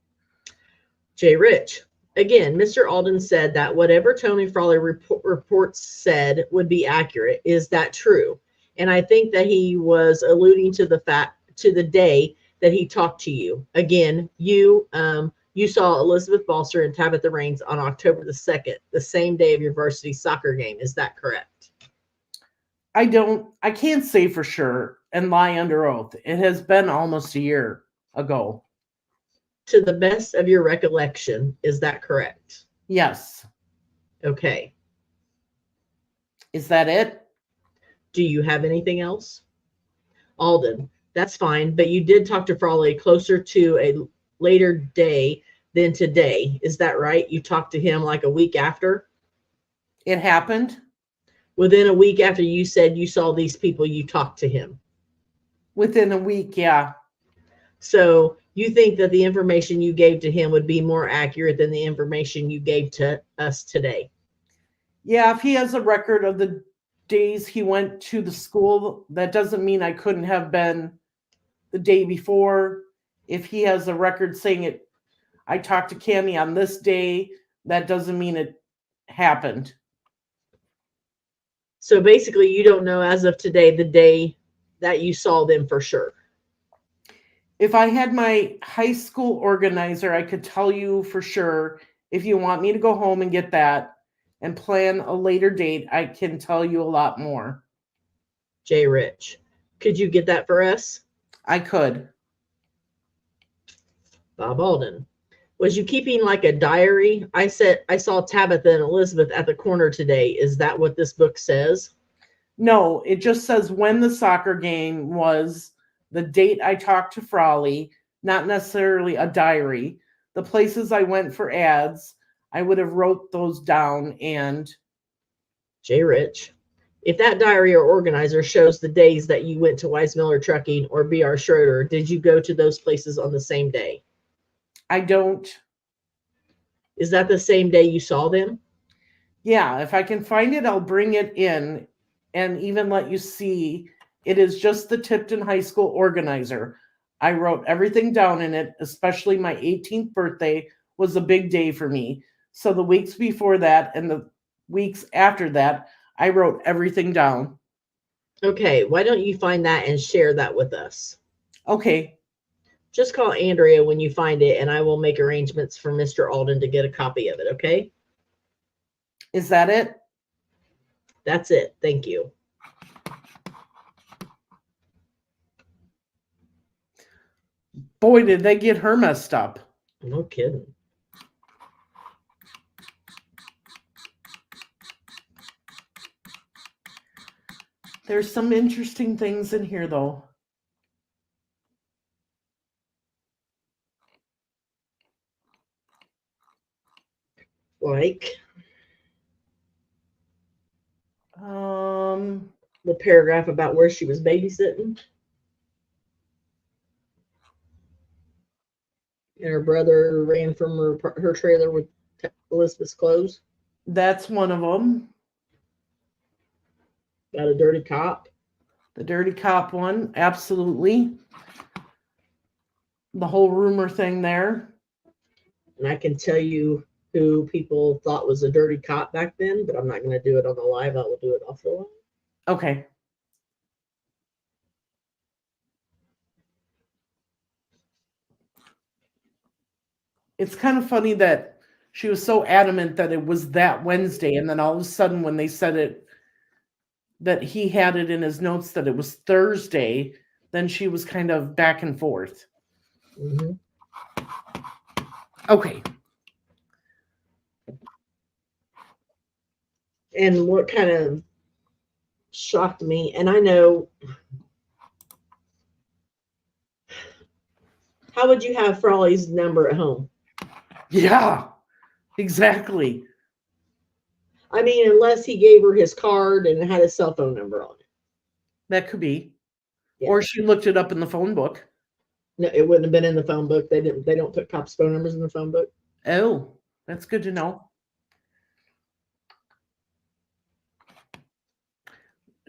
S2: Jay Rich. Again, Mr. Alden said that whatever Tony Frawley reports said would be accurate. Is that true? And I think that he was alluding to the day that he talked to you. Again, you saw Elizabeth Balser and Tabitha Raines on October the 2nd, the same day of your varsity soccer game. Is that correct?
S1: I can't say for sure and lie under oath. It has been almost a year ago.
S2: To the best of your recollection, is that correct?
S1: Yes.
S2: Okay.
S1: Is that it?
S2: Do you have anything else? Alden, that's fine, but you did talk to Frawley closer to a later day than today. Is that right? You talked to him like a week after?
S1: It happened?
S2: Within a week after you said you saw these people, you talked to him?
S1: Within a week, yeah.
S2: So You think that the information you gave to him would be more accurate than the information you gave to us today?
S1: Yeah, if he has a record of the days he went to the school, that doesn't mean I couldn't have been the day before. If he has a record saying it, I talked to Cammie on this day, that doesn't mean it happened.
S2: So basically, you don't know as of today the day that you saw them for sure.
S1: If I had my high school organizer, I could tell you for sure. If you want me to go home and get that and plan a later date, I can tell you a lot more.
S2: Jay Rich, could you get that for us?
S1: I could.
S2: Bob Alden, was you keeping like a diary? I saw Tabitha and Elizabeth at the corner today. Is that what this book says?
S1: No, it just says when the soccer game was, the date I talked to Frawley, not necessarily a diary. The places I went for ads, I would have wrote those down. And
S2: Jay Rich, if that diary or organizer shows the days that you went to Weissmiller Trucking or B.R. Schroeder, did you go to those places on the same day?
S1: I don't.
S2: Is that the same day you saw them?
S1: Yeah, if I can find it, I'll bring it in and even let you see. It is just the Tipton High School organizer. I wrote everything down in it, especially my 18th birthday was a big day for me. So the weeks before that and the weeks after that, I wrote everything down.
S2: Okay, why don't you find that and share that with us?
S1: Okay.
S2: Just call Andrea when you find it, and I will make arrangements for Mr. Alden to get a copy of it, okay?
S1: Is that it?
S2: That's it. Thank you.
S1: Boy, did they get her messed up.
S2: No kidding.
S1: There's some interesting things in here, though.
S2: Like the paragraph about where she was babysitting. And her brother ran from her trailer with Elizabeth's clothes.
S1: That's one of them.
S2: Got a dirty cop.
S1: The dirty cop one, absolutely. The whole rumor thing there.
S2: And I can tell you who people thought was a dirty cop back then, but I'm not going to do it on the live. I will do it off the live.
S1: Okay. It's kind of funny that she was so adamant that it was that Wednesday, and then all of a sudden when they said it, that he had it in his notes that it was Thursday, then she was kind of back and forth.
S2: Mm-hmm.
S1: Okay.
S2: And what kind of shocked me, and I know, how would you have Frawley's number at home?
S1: Yeah, exactly.
S2: I mean, unless he gave her his card and it had his cell phone number on it.
S1: That could be.
S2: Yeah.
S1: Or she looked it up in the phone book.
S2: No, it wouldn't have been in the phone book. They don't put cops' phone numbers in the phone book.
S1: Oh, that's good to know.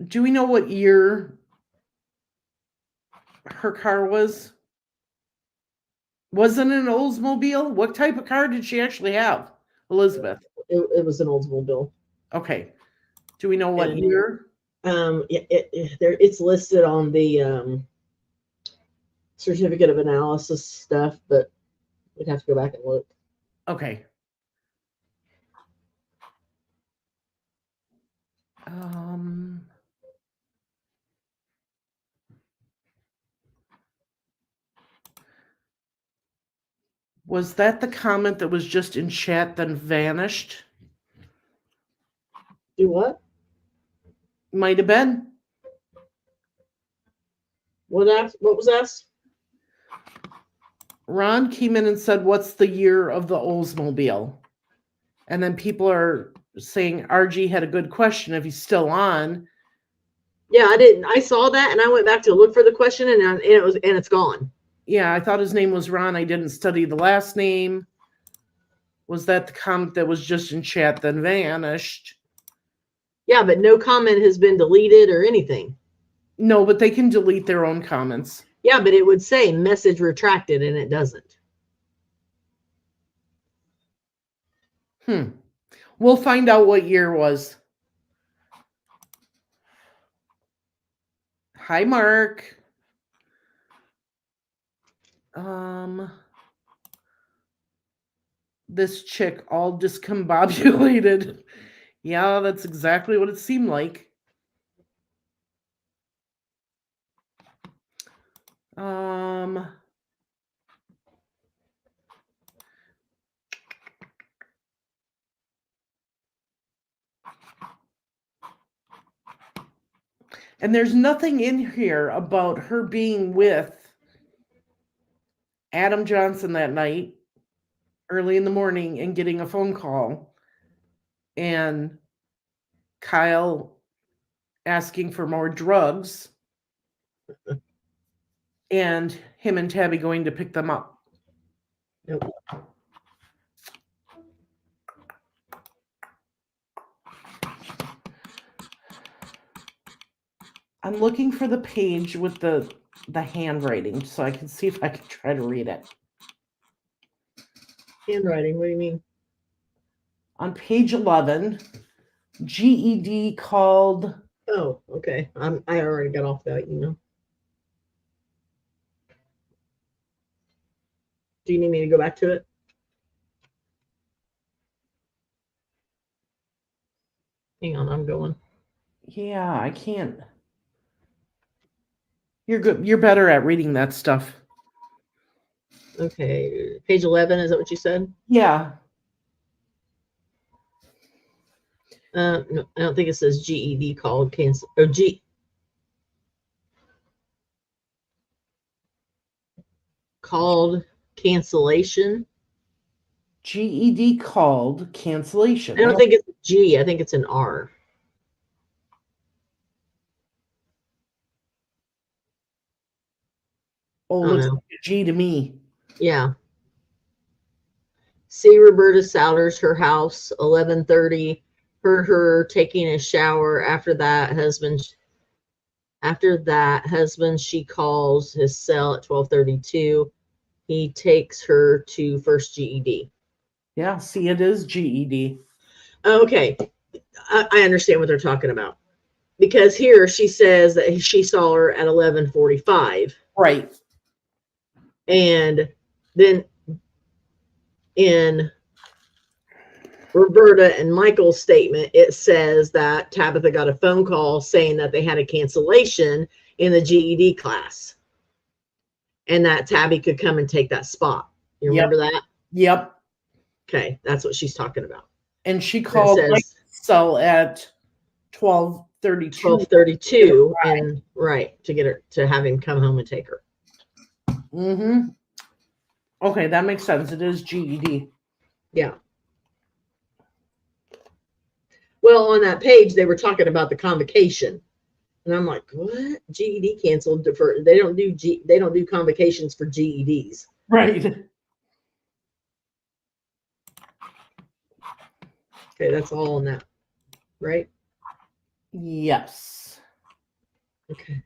S1: Do we know what year her car was? Was it an Oldsmobile? What type of car did she actually have, Elizabeth?
S2: It was an Oldsmobile.
S1: Okay. Do we know what year?
S2: It's listed on the certificate of analysis stuff, but we'd have to go back and look.
S1: Okay. Was that the comment that was just in chat then vanished?
S2: Do what?
S1: Might have been.
S2: What was asked?
S1: Ron came in and said, "What's the year of the Oldsmobile?" And then people are saying RG had a good question if he's still on.
S2: Yeah, I didn't. I saw that and I went back to look for the question and it's gone.
S1: Yeah, I thought his name was Ron. I didn't study the last name. Was that the comment that was just in chat then vanished?
S2: Yeah, but no comment has been deleted or anything.
S1: No, but they can delete their own comments.
S2: Yeah, but it would say message retracted, and it doesn't.
S1: We'll find out what year was. Hi, Mark. This chick all discombobulated. Yeah, that's exactly what it seemed like. And there's nothing in here about her being with Adam Johnson that night, early in the morning, and getting a phone call. And Kyle asking for more drugs. And him and Tabi going to pick them up.
S2: Nope.
S1: I'm looking for the page with the handwriting so I can see if I can try to read it.
S2: Handwriting, what do you mean?
S1: On page 11, GED called.
S2: Oh, okay. I already got off that email. Do you need me to go back to it? Hang on, I'm going.
S1: Yeah, I can't. You're good. You're better at reading that stuff.
S2: Okay, page 11, is that what you said?
S1: Yeah.
S2: No, I don't think it says GED called cancel or called cancellation.
S1: GED called cancellation.
S2: I don't think it's a G. I think it's an R.
S1: Oh, looks like a G to me.
S2: Yeah. See Roberta Souders, her house, 11:30. Heard her taking a shower. After that, husband, she calls his cell at 12:32. He takes her to first GED.
S1: Yeah, see, it is GED.
S2: Okay. I understand what they're talking about. Because here she says that she saw her at 11:45.
S1: Right.
S2: And then in Roberta and Michael's statement, it says that Tabitha got a phone call saying that they had a cancellation in the GED class and that Tabi could come and take that spot. You remember that?
S1: Yep.
S2: Okay, that's what she's talking about.
S1: And she called Michael's cell at 12:32.
S2: 12:32, and right, to get her to have him come home and take her.
S1: Mm-hmm. Okay, that makes sense. It is GED.
S2: Yeah. Well, on that page, they were talking about the convocation. And I'm like, what? GED canceled. They don't do convocations for GEDs.
S1: Right.
S2: Okay, that's all on that. Right?
S1: Yes.
S2: Okay.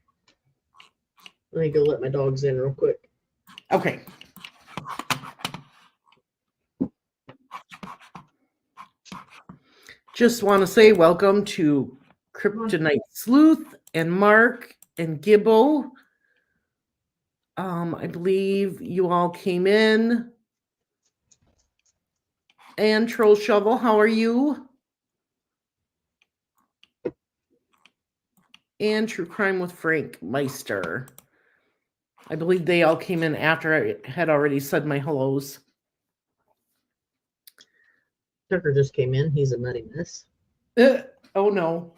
S2: Let me go let my dogs in real quick.
S1: Okay. Just want to say welcome to Kryptonite Sleuth and Mark and Gibbo. I believe you all came in. And Troll Shovel, how are you? And True Crime with Frank Meister. I believe they all came in after I had already said my hellos.
S2: Tucker just came in. He's a nutty mess.
S1: Oh no.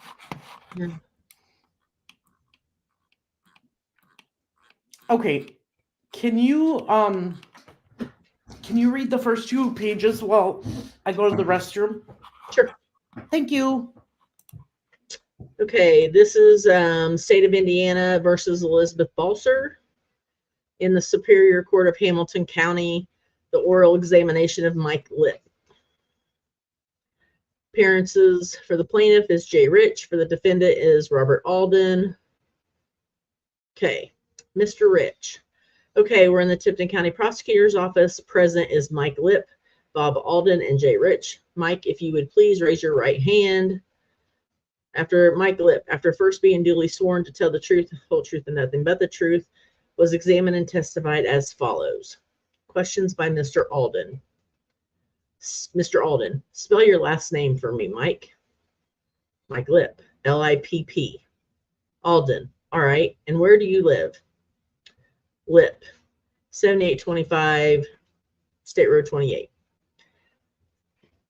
S2: Yeah.
S1: Okay. Can you read the first 2 pages while I go to the restroom?
S2: Sure.
S1: Thank you.
S2: Okay, this is State of Indiana versus Elizabeth Balser. in the Superior Court of Hamilton County, the oral examination of Mike Lipp. Appearances for the plaintiff is Jay Rich. For the defendant is Robert Alden. Okay, Mr. Rich. Okay, we're in the Tipton County Prosecutor's Office. Present is Mike Lipp, Bob Alden, and Jay Rich. Mike, if you would please raise your right hand. After Mike Lipp, after first being duly sworn to tell the truth, the whole truth, and nothing but the truth, was examined and testified as follows. Questions by Mr. Alden. Mr. Alden, spell your last name for me, Mike. Mike Lipp, L-I-P-P. Alden, all right. And where do you live? Lipp, 7825 State Road 28.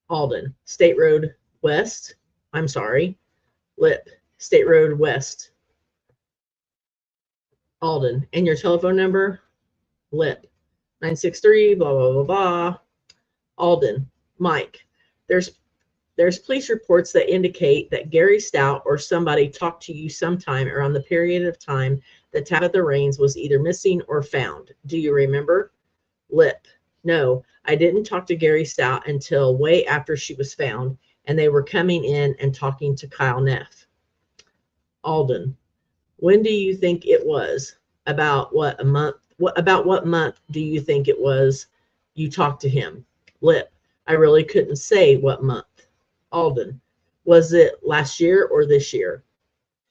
S2: Alden, State Road West. I'm sorry. Lipp, State Road West. Alden, and your telephone number? Lipp, 963, blah, blah, blah, blah. Alden, Mike, there's police reports that indicate that Gary Stout or somebody talked to you sometime around the period of time that Tabitha Raines was either missing or found. Do you remember? Lipp, no, I didn't talk to Gary Stout until way after she was found, and they were coming in and talking to Kyle Neff. Alden, when do you think it was? About what month do you think it was you talked to him? Lipp, I really couldn't say what month. Alden, was it last year or this year?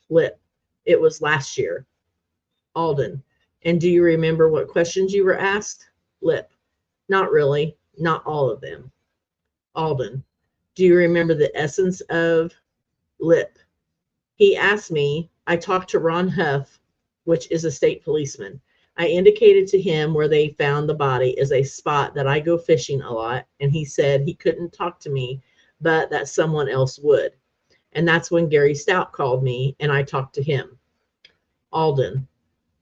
S2: Lipp, it was last year. Alden, and do you remember what questions you were asked? Lipp, not really, not all of them. Alden, do you remember the essence of? Lipp, he asked me, I talked to Ron Huff, which is a state policeman. I indicated to him where they found the body is a spot that I go fishing a lot, and he said he couldn't talk to me, but that someone else would. And that's when Gary Stout called me, and I talked to him. Alden,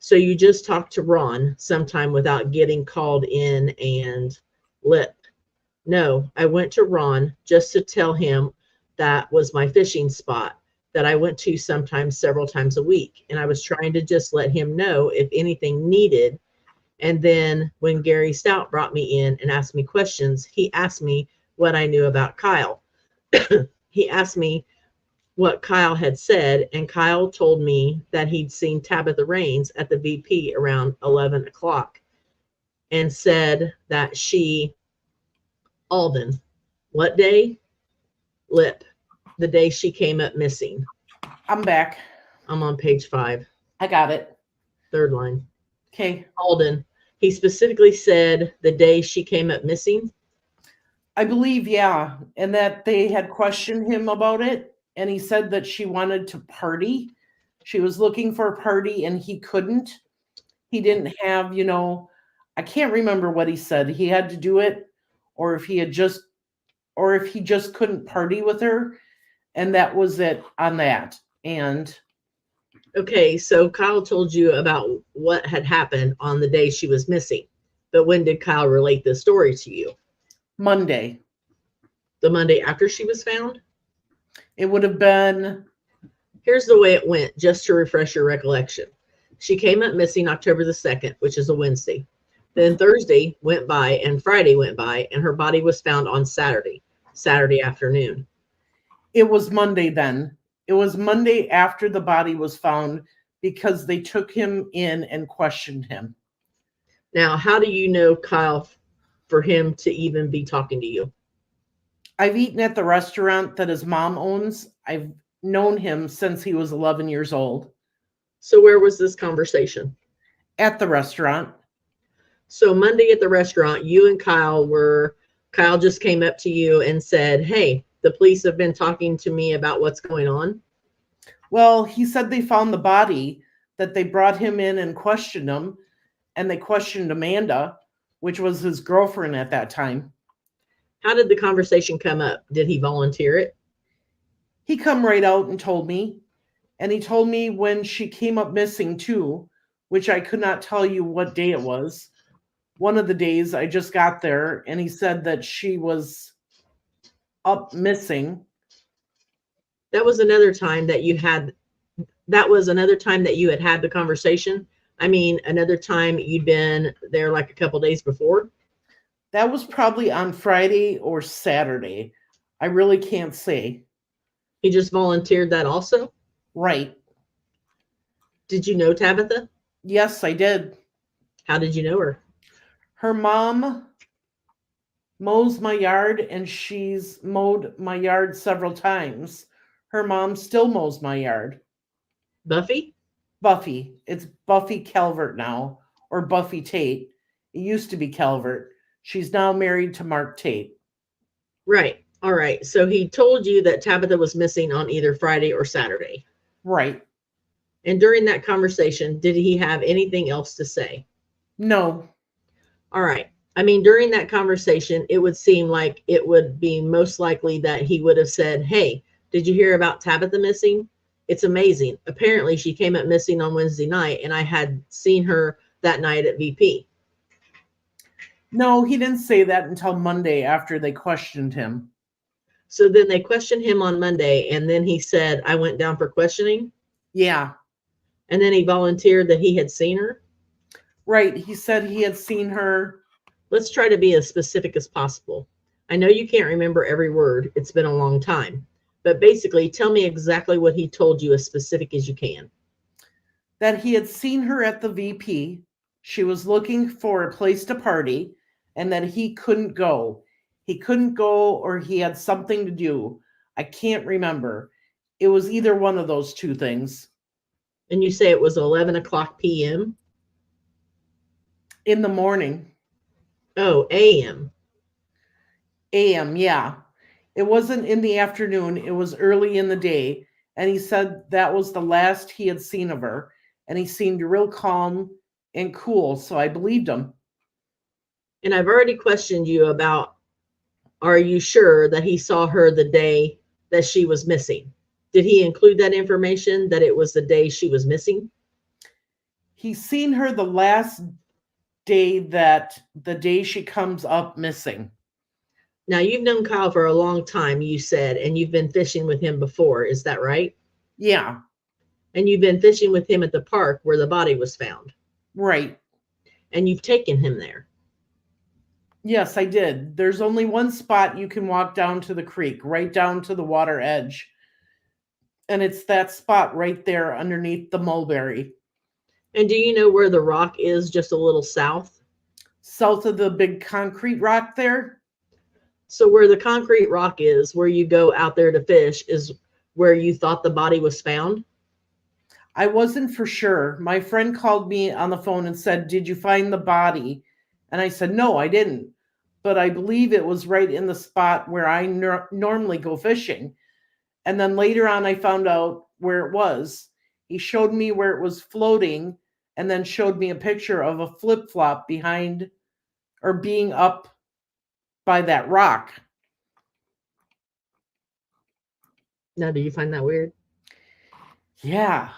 S2: so you just talked to Ron sometime without getting called in and Lipp? No, I went to Ron just to tell him that was my fishing spot that I went to sometimes several times a week. And I was trying to just let him know if anything needed. And then when Gary Stout brought me in and asked me questions, he asked me what I knew about Kyle. He asked me what Kyle had said, and Kyle told me that he'd seen Tabitha Raines at the VP around 11 o'clock and said that she, Alden, what day? Lipp, the day she came up missing.
S1: I'm back.
S2: I'm on page 5.
S1: I got it.
S2: Third line.
S1: Okay.
S2: Alden, he specifically said the day she came up missing?
S1: I believe, yeah. And that they had questioned him about it. And he said that she wanted to party. She was looking for a party and he couldn't. He didn't have, I can't remember what he said. He had to do it, or if he just couldn't party with her. And that was it on that. And
S2: okay, so Kyle told you about what had happened on the day she was missing. But when did Kyle relate this story to you?
S1: Monday.
S2: The Monday after she was found?
S1: It would have been.
S2: Here's the way it went, just to refresh your recollection. She came up missing October the 2nd, which is a Wednesday. Then Thursday went by and Friday went by, and her body was found on Saturday afternoon.
S1: It was Monday then. It was Monday after the body was found because they took him in and questioned him.
S2: Now, how do you know Kyle for him to even be talking to you?
S1: I've eaten at the restaurant that his mom owns. I've known him since he was 11 years old.
S2: So where was this conversation?
S1: At the restaurant.
S2: So Monday at the restaurant, you and Kyle just came up to you and said, hey, the police have been talking to me about what's going on.
S1: Well, he said they found the body, that they brought him in and questioned him, and they questioned Amanda, which was his girlfriend at that time.
S2: How did the conversation come up? Did he volunteer it?
S1: He come right out and told me. And he told me when she came up missing too, which I could not tell you what day it was. One of the days I just got there, and he said that she was up missing. That was another time that you had the conversation
S2: I mean, another time you'd been there like a couple days before?
S1: That was probably on Friday or Saturday. I really can't say.
S2: He just volunteered that also?
S1: Right.
S2: Did you know Tabitha?
S1: Yes, I did.
S2: How did you know her?
S1: Her mom mows my yard, and she's mowed my yard several times. Her mom still mows my yard.
S2: Buffy?
S1: Buffy. It's Buffy Calvert now, or Buffy Tate. It used to be Calvert. She's now married to Mark Tate.
S2: Right. All right. So he told you that Tabitha was missing on either Friday or Saturday.
S1: Right.
S2: And during that conversation, did he have anything else to say?
S1: No.
S2: All right. I mean, during that conversation, it would seem like it would be most likely that he would have said, "Hey, did you hear about Tabitha missing? It's amazing. Apparently, she came up missing on Wednesday night, and I had seen her that night at VP."
S1: No, he didn't say that until Monday after they questioned him.
S2: So then they questioned him on Monday, and then he said, "I went down for questioning."
S1: Yeah.
S2: And then he volunteered that he had seen her.
S1: Right. He said he had seen her.
S2: Let's try to be as specific as possible. I know you can't remember every word. It's been a long time. But basically, tell me exactly what he told you as specific as you can.
S1: That he had seen her at the VP. She was looking for a place to party, and that he couldn't go. He couldn't go, or he had something to do. I can't remember. It was either one of those two things.
S2: And you say it was 11 o'clock p.m.?
S1: In the morning.
S2: Oh, a.m.
S1: AM, yeah. It wasn't in the afternoon, it was early in the day. And he said that was the last he had seen of her. And he seemed real calm and cool, so I believed him.
S2: And I've already questioned you about, are you sure that he saw her the day that she was missing? Did he include that information that it was the day she was missing?
S1: He's seen her the last day, that the day she comes up missing.
S2: Now, you've known Kyle for a long time, you said, and you've been fishing with him before. Is that right?
S1: Yeah,
S2: And you've been fishing with him at the park where the body was found.
S1: right.
S2: And you've taken him there.
S1: Yes, I did. There's only one spot you can walk down to the creek, right down to the water edge. And it's that spot right there underneath the mulberry,
S2: And do you know where the rock is just a little south?
S1: south of the big concrete rock there.
S2: So where the concrete rock is, where you go out there to fish, is where you thought the body was found?
S1: I wasn't for sure. My friend called me on the phone and said, "Did you find the body?" And I said, "No, I didn't." But I believe it was right in the spot where I normally go fishing. And then later on, I found out where it was. He showed me where it was floating, and then showed me a picture of a flip flop behind, or being up by that rock.
S2: Now, do you find that weird?
S1: Yeah.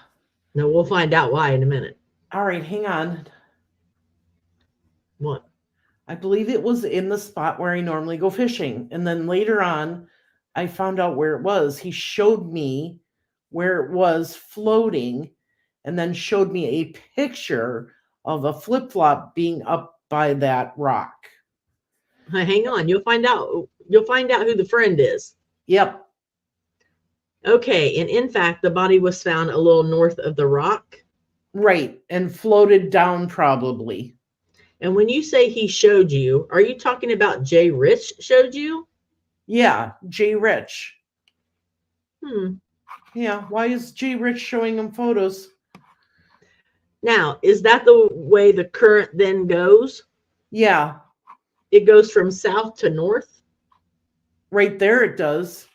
S2: No, we'll find out why in a minute.
S1: All right, hang on.
S2: What?
S1: I believe it was in the spot where I normally go fishing. And then later on, I found out where it was. He showed me where it was floating, and then showed me a picture of a flip flop being up by that rock.
S2: Hang on, you'll find out. You'll find out who the friend is.
S1: Yep.
S2: Okay, and in fact, the body was found a little north of the rock.
S1: Right. And floated down, probably.
S2: And when you say he showed you, are you talking about Jay Rich showed you?
S1: Yeah. Jay Rich.
S2: Yeah.
S1: Why is Jay Rich showing him photos?
S2: Now, is that the way the current then goes?
S1: Yeah.
S2: It goes from south to north?
S1: Right there it does.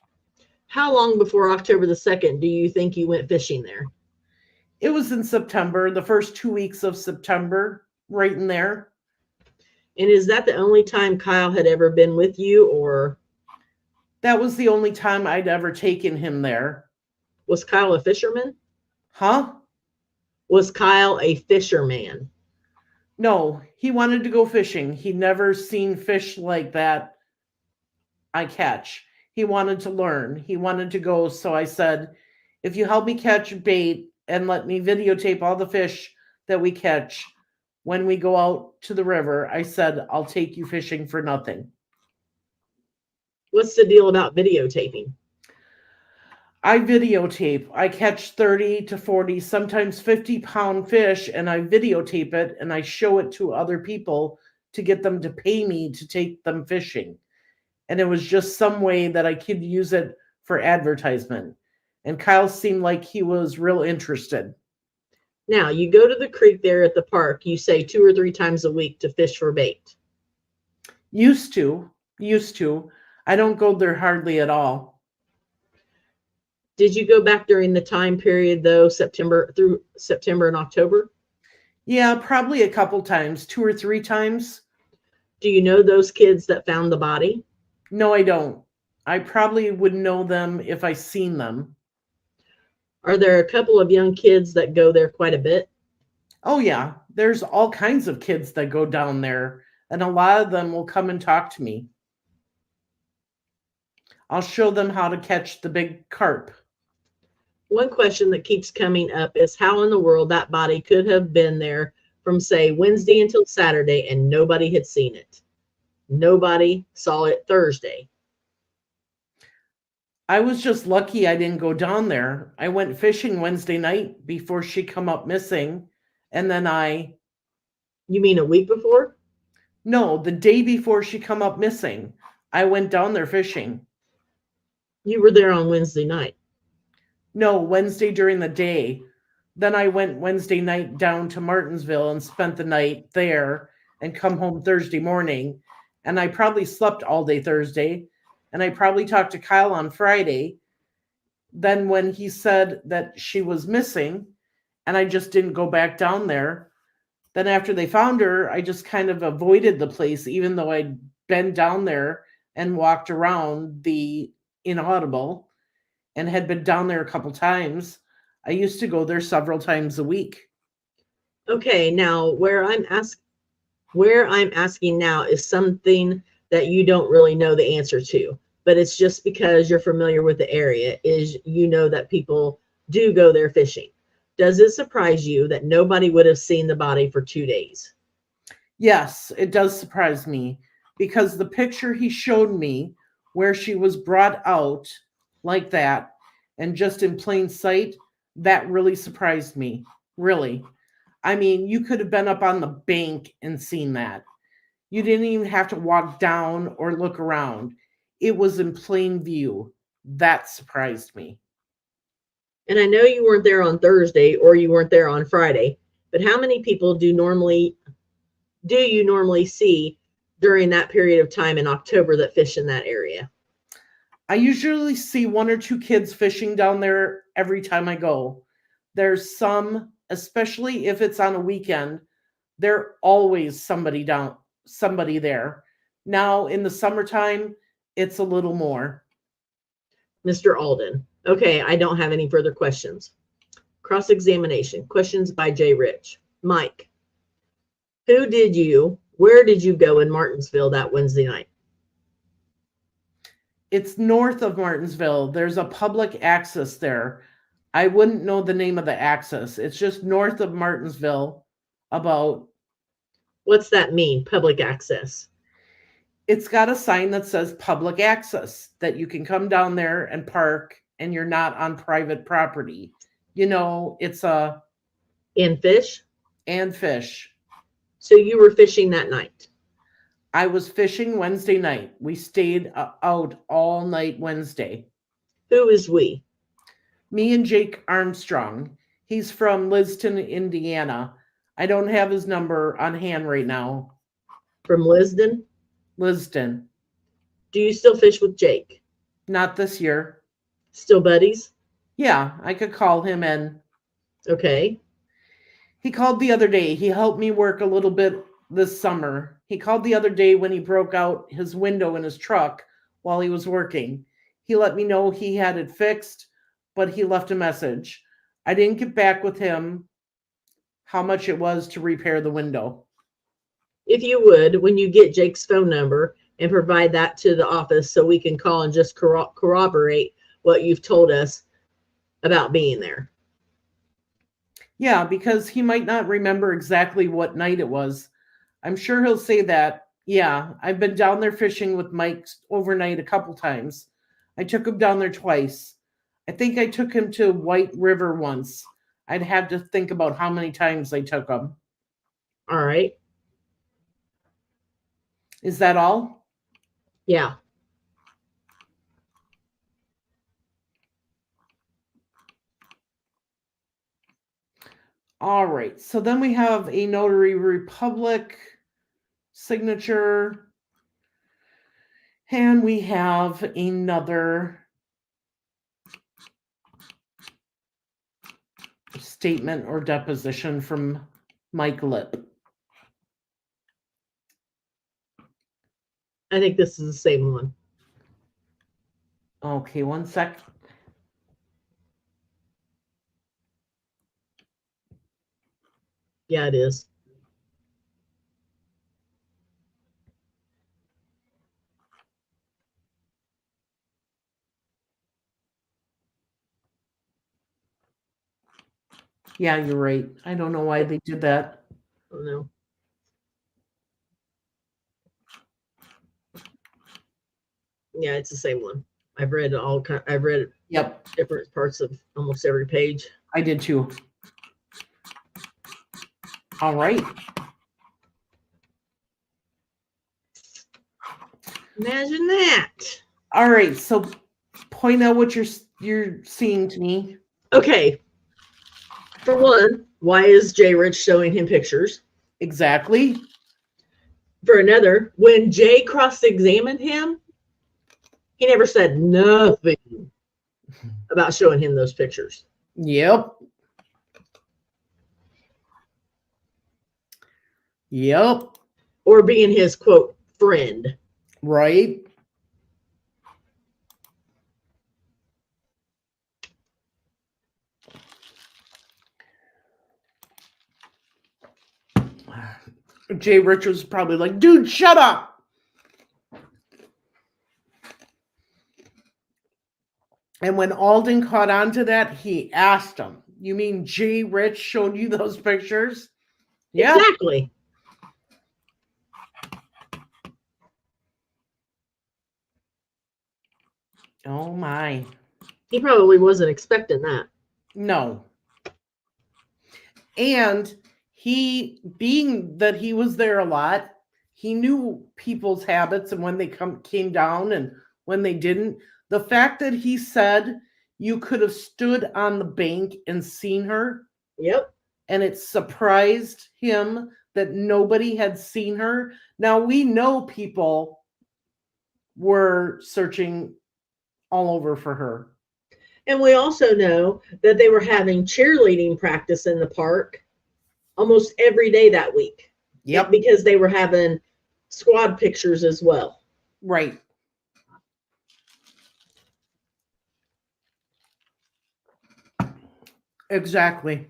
S2: How long before October the 2nd do you think you went fishing there?
S1: It was in September, the first 2 weeks of September, right in there.
S2: And is that the only time Kyle had ever been with you, or?
S1: That was the only time I'd ever taken him there.
S2: Was Kyle a fisherman?
S1: Huh?
S2: Was Kyle a fisherman?
S1: No, he wanted to go fishing. He'd never seen fish like that I catch. He wanted to learn. He wanted to go. So I said, "If you help me catch bait and let me videotape all the fish that we catch when we go out to the river, I said, I'll take you fishing for nothing.
S2: What's the deal about videotaping?
S1: I videotape. I catch 30 to 40, sometimes 50-pound fish, and I videotape it and I show it to other people to get them to pay me to take them fishing. And it was just some way that I could use it for advertisement. And Kyle seemed like he was real interested.
S2: Now, you go to the creek there at the park, you say 2 or 3 times a week to fish for bait.
S1: Used to. I don't go there hardly at all.
S2: Did you go back during the time period, though, September and October?
S1: Yeah, probably a couple times, 2 or 3 times.
S2: Do you know those kids that found the body?
S1: No, I don't. I probably would know them if I seen them.
S2: Are there a couple of young kids that go there quite a bit?
S1: Oh, yeah. There's all kinds of kids that go down there, and a lot of them will come and talk to me. I'll show them how to catch the big carp.
S2: One question that keeps coming up is how in the world that body could have been there from, say, Wednesday until Saturday and nobody had seen it. Nobody saw it Thursday.
S1: I was just lucky I didn't go down there. I went fishing Wednesday night before she come up missing, and then
S2: You mean a week before?
S1: No, the day before she come up missing, I went down there fishing.
S2: You were there on Wednesday night.
S1: No, Wednesday during the day. Then I went Wednesday night down to Martinsville and spent the night there and come home Thursday morning. And I probably slept all day Thursday. And I probably talked to Kyle on Friday. Then when he said that she was missing and I just didn't go back down there, then after they found her, I just kind of avoided the place, even though I'd been down there and walked around the Inaudible and had been down there a couple times. I used to go there several times a week.
S2: Okay, now where I'm asking now is something that you don't really know the answer to, but it's just because you're familiar with the area, is you know that people do go there fishing. Does it surprise you that nobody would have seen the body for 2 days?
S1: Yes, it does surprise me because the picture he showed me where she was brought out like that and just in plain sight, that really surprised me. Really. I mean, you could have been up on the bank and seen that. You didn't even have to walk down or look around. It was in plain view. That surprised me.
S2: And I know you weren't there on Thursday or you weren't there on Friday, but how many people do you normally see during that period of time in October that fish in that area?
S1: I usually see 1 or 2 kids fishing down there every time I go. There's some, especially if it's on a weekend, there's always somebody there. Now in the summertime, it's a little more.
S2: Mr. Alden. Okay, I don't have any further questions. Cross-examination. Questions by J. Rich. Mike, where did you go in Martinsville that Wednesday night?
S1: It's north of Martinsville. There's a public access there. I wouldn't know the name of the access. It's just north of Martinsville about.
S2: What's that mean, public access?
S1: It's got a sign that says public access, that you can come down there and park and you're not on private property. You know, it's a.
S2: And fish?
S1: And fish.
S2: So you were fishing that night?
S1: I was fishing Wednesday night. We stayed out all night Wednesday.
S2: Who is we?
S1: Me and Jake Armstrong. He's from Liston, Indiana. I don't have his number on hand right now.
S2: From Liston?
S1: Liston.
S2: Do you still fish with Jake?
S1: Not this year.
S2: Still buddies?
S1: Yeah, I could call him in.
S2: Okay.
S1: He called the other day. He helped me work a little bit this summer. He called the other day when he broke out his window in his truck while he was working. He let me know he had it fixed, but he left a message. I didn't get back with him how much it was to repair the window.
S2: If you would, when you get Jake's phone number and provide that to the office so we can call and just corroborate what you've told us about being there.
S1: Yeah, because he might not remember exactly what night it was. I'm sure he'll say that. Yeah, I've been down there fishing with Mike overnight a couple times. I took him down there twice. I think I took him to White River once. I'd have to think about how many times I took him.
S2: All right.
S1: Is that all?
S2: Yeah.
S1: All right. So then we have a notary republic signature. And we have another statement or deposition from Mike Lipp.
S2: I think this is the same one.
S1: Okay, one sec.
S2: Yeah, it is.
S1: Yeah, you're right. I don't know why they did that.
S2: Oh no. Yeah, it's the same one. I've read
S1: Yep,
S2: different parts of almost every page.
S1: I did too. All right.
S2: Imagine that.
S1: All right. So point out what you're seeing to me.
S2: Okay. For one, why is Jay Rich showing him pictures?
S1: Exactly.
S2: For another, when Jay cross-examined him, he never said nothing about showing him those pictures.
S1: Yep. Yep.
S2: Or being his, quote, friend.
S1: Right. Jay Rich was probably like, dude, shut up. And when Alden caught on to that, he asked him, you mean Jay Rich showed you those pictures? Yeah.
S2: Exactly.
S1: Oh my.
S2: He probably wasn't expecting that.
S1: No. And he, being that he was there a lot, he knew people's habits and when they came down and when they didn't. The fact that he said you could have stood on the bank and seen her,
S2: Yep.
S1: and it surprised him that nobody had seen her. Now we know people were searching all over for her.
S2: And we also know that they were having cheerleading practice in the park almost every day that week.
S1: Yep.
S2: Because they were having squad pictures as well.
S1: Right. Exactly.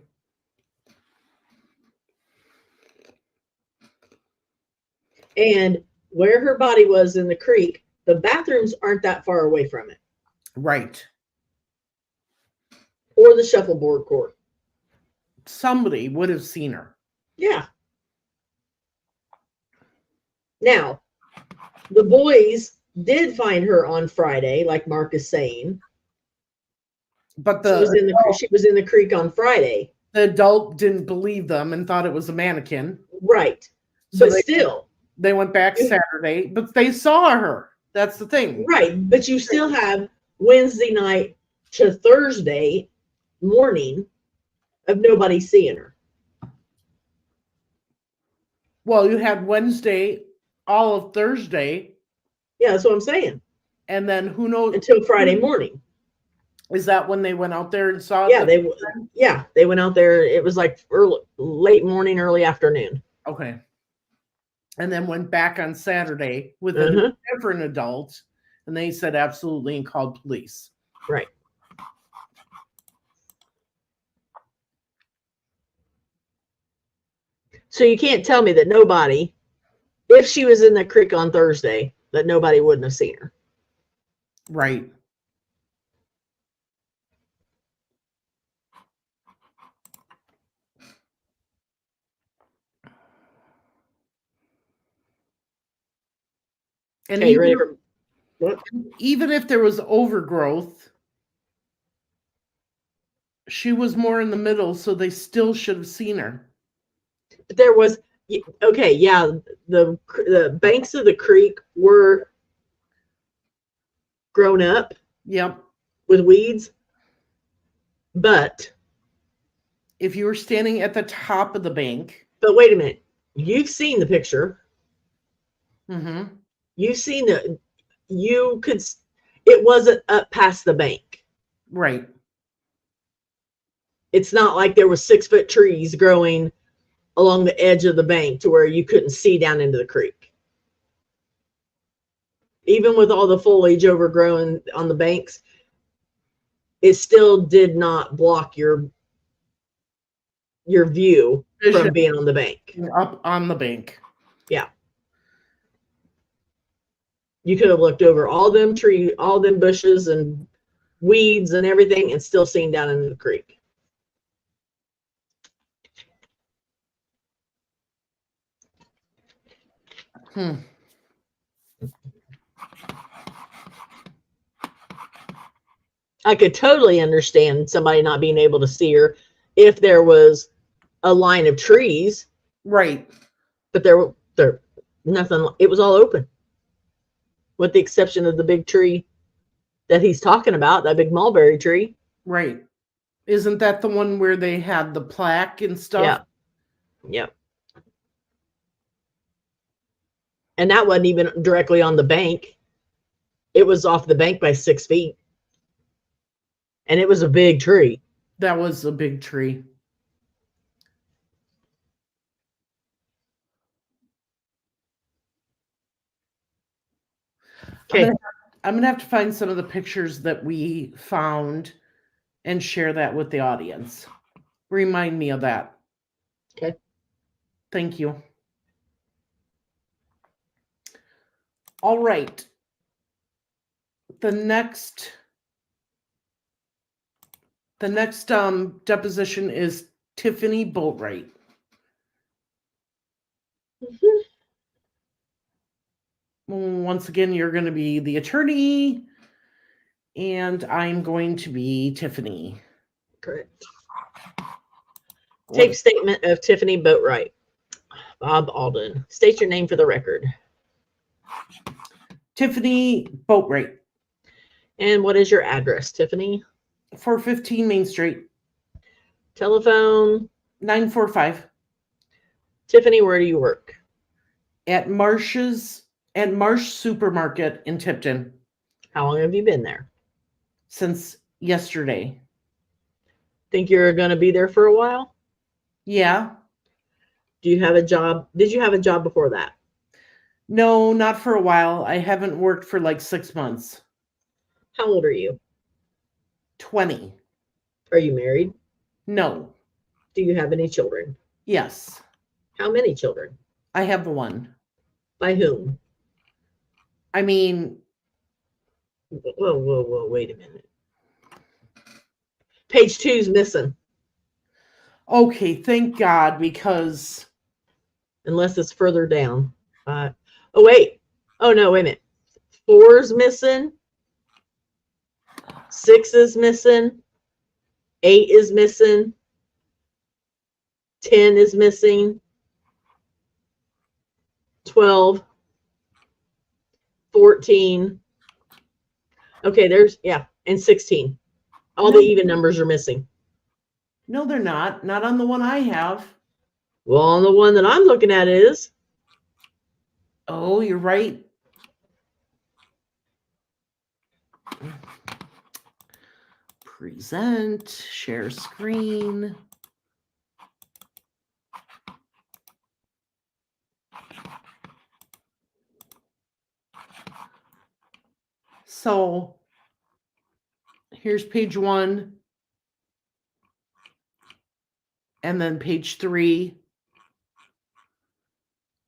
S2: And where her body was in the creek, the bathrooms aren't that far away from it.
S1: Right.
S2: Or the shuffleboard court.
S1: Somebody would have seen her.
S2: Yeah. Now, the boys did find her on Friday, like Mark is saying.
S1: But
S2: she was in the creek on Friday.
S1: The adult didn't believe them and thought it was a mannequin.
S2: Right.
S1: So
S2: they
S1: went back Saturday, but they saw her. That's the thing.
S2: Right. But you still have Wednesday night to Thursday morning of nobody seeing her.
S1: Well, you had Wednesday, all of Thursday.
S2: Yeah, that's what I'm saying.
S1: And then who knows
S2: until Friday morning.
S1: Is that when they went out there and saw
S2: it? They went out there. It was like late morning, early afternoon.
S1: Okay. And then went back on Saturday with a different adult, and they said absolutely and called police.
S2: Right. So you can't tell me that nobody, if she was in the creek on Thursday, that nobody wouldn't have seen her.
S1: Right. And
S2: Okay, you ready for what?
S1: even if there was overgrowth, she was more in the middle, so they still should have seen her.
S2: There was, okay, yeah, the banks of the creek were grown up
S1: Yep.
S2: with weeds, but
S1: If you were standing at the top of the bank.
S2: But wait a minute. You've seen the picture.
S1: Mm-hmm.
S2: You've seen it wasn't up past the bank.
S1: Right.
S2: It's not like there was 6-foot trees growing along the edge of the bank to where you couldn't see down into the creek. Even with all the foliage overgrown on the banks, it still did not block your view from being on the bank.
S1: Up on the bank.
S2: Yeah. You could have looked over all them bushes and weeds and everything and still seen down into the creek. I could totally understand somebody not being able to see her if there was a line of trees.
S1: Right.
S2: But there nothing. It was all open, with the exception of the big tree that he's talking about, that big mulberry tree.
S1: Right. Isn't that the one where they had the plaque and stuff?
S2: Yeah. Yep. And that wasn't even directly on the bank. It was off the bank by 6 feet. And it was a big tree.
S1: That was a big tree.
S2: Okay.
S1: I'm going to have to find some of the pictures that we found and share that with the audience. Remind me of that.
S2: Okay.
S1: Thank you. All right. The next deposition is Tiffany Boatwright.
S2: Mm-hmm.
S1: Once again, you're going to be the attorney, and I'm going to be Tiffany.
S2: Correct. Tape statement of Tiffany Boatwright. Bob Alden. State your name for the record.
S1: Tiffany Boatwright.
S2: And what is your address, Tiffany?
S1: 415 Main Street.
S2: Telephone?
S1: 945.
S2: Tiffany, where do you work?
S1: At Marsh Supermarket in Tipton.
S2: How long have you been there?
S1: Since yesterday.
S2: Think you're going to be there for a while?
S1: Yeah.
S2: Do you have a job? Did you have a job before that?
S1: No, not for a while. I haven't worked for like 6 months.
S2: How old are you?
S1: 20.
S2: Are you married?
S1: No.
S2: Do you have any children?
S1: Yes.
S2: How many children?
S1: I have one.
S2: By whom?
S1: I mean...
S2: Whoa, wait a minute. Page 2's missing.
S1: Okay, thank God, because...
S2: Unless it's further down. Oh, wait. Oh, no, wait a minute. 4's missing. 6 is missing. 8 is missing. 10 is missing. 12. 14. Okay, and 16. All the even numbers are missing.
S1: No, they're not. Not on the one I have.
S2: Well, on the one that I'm looking at is.
S1: Oh, you're right. Present, share screen. So here's page 1. And then page 3.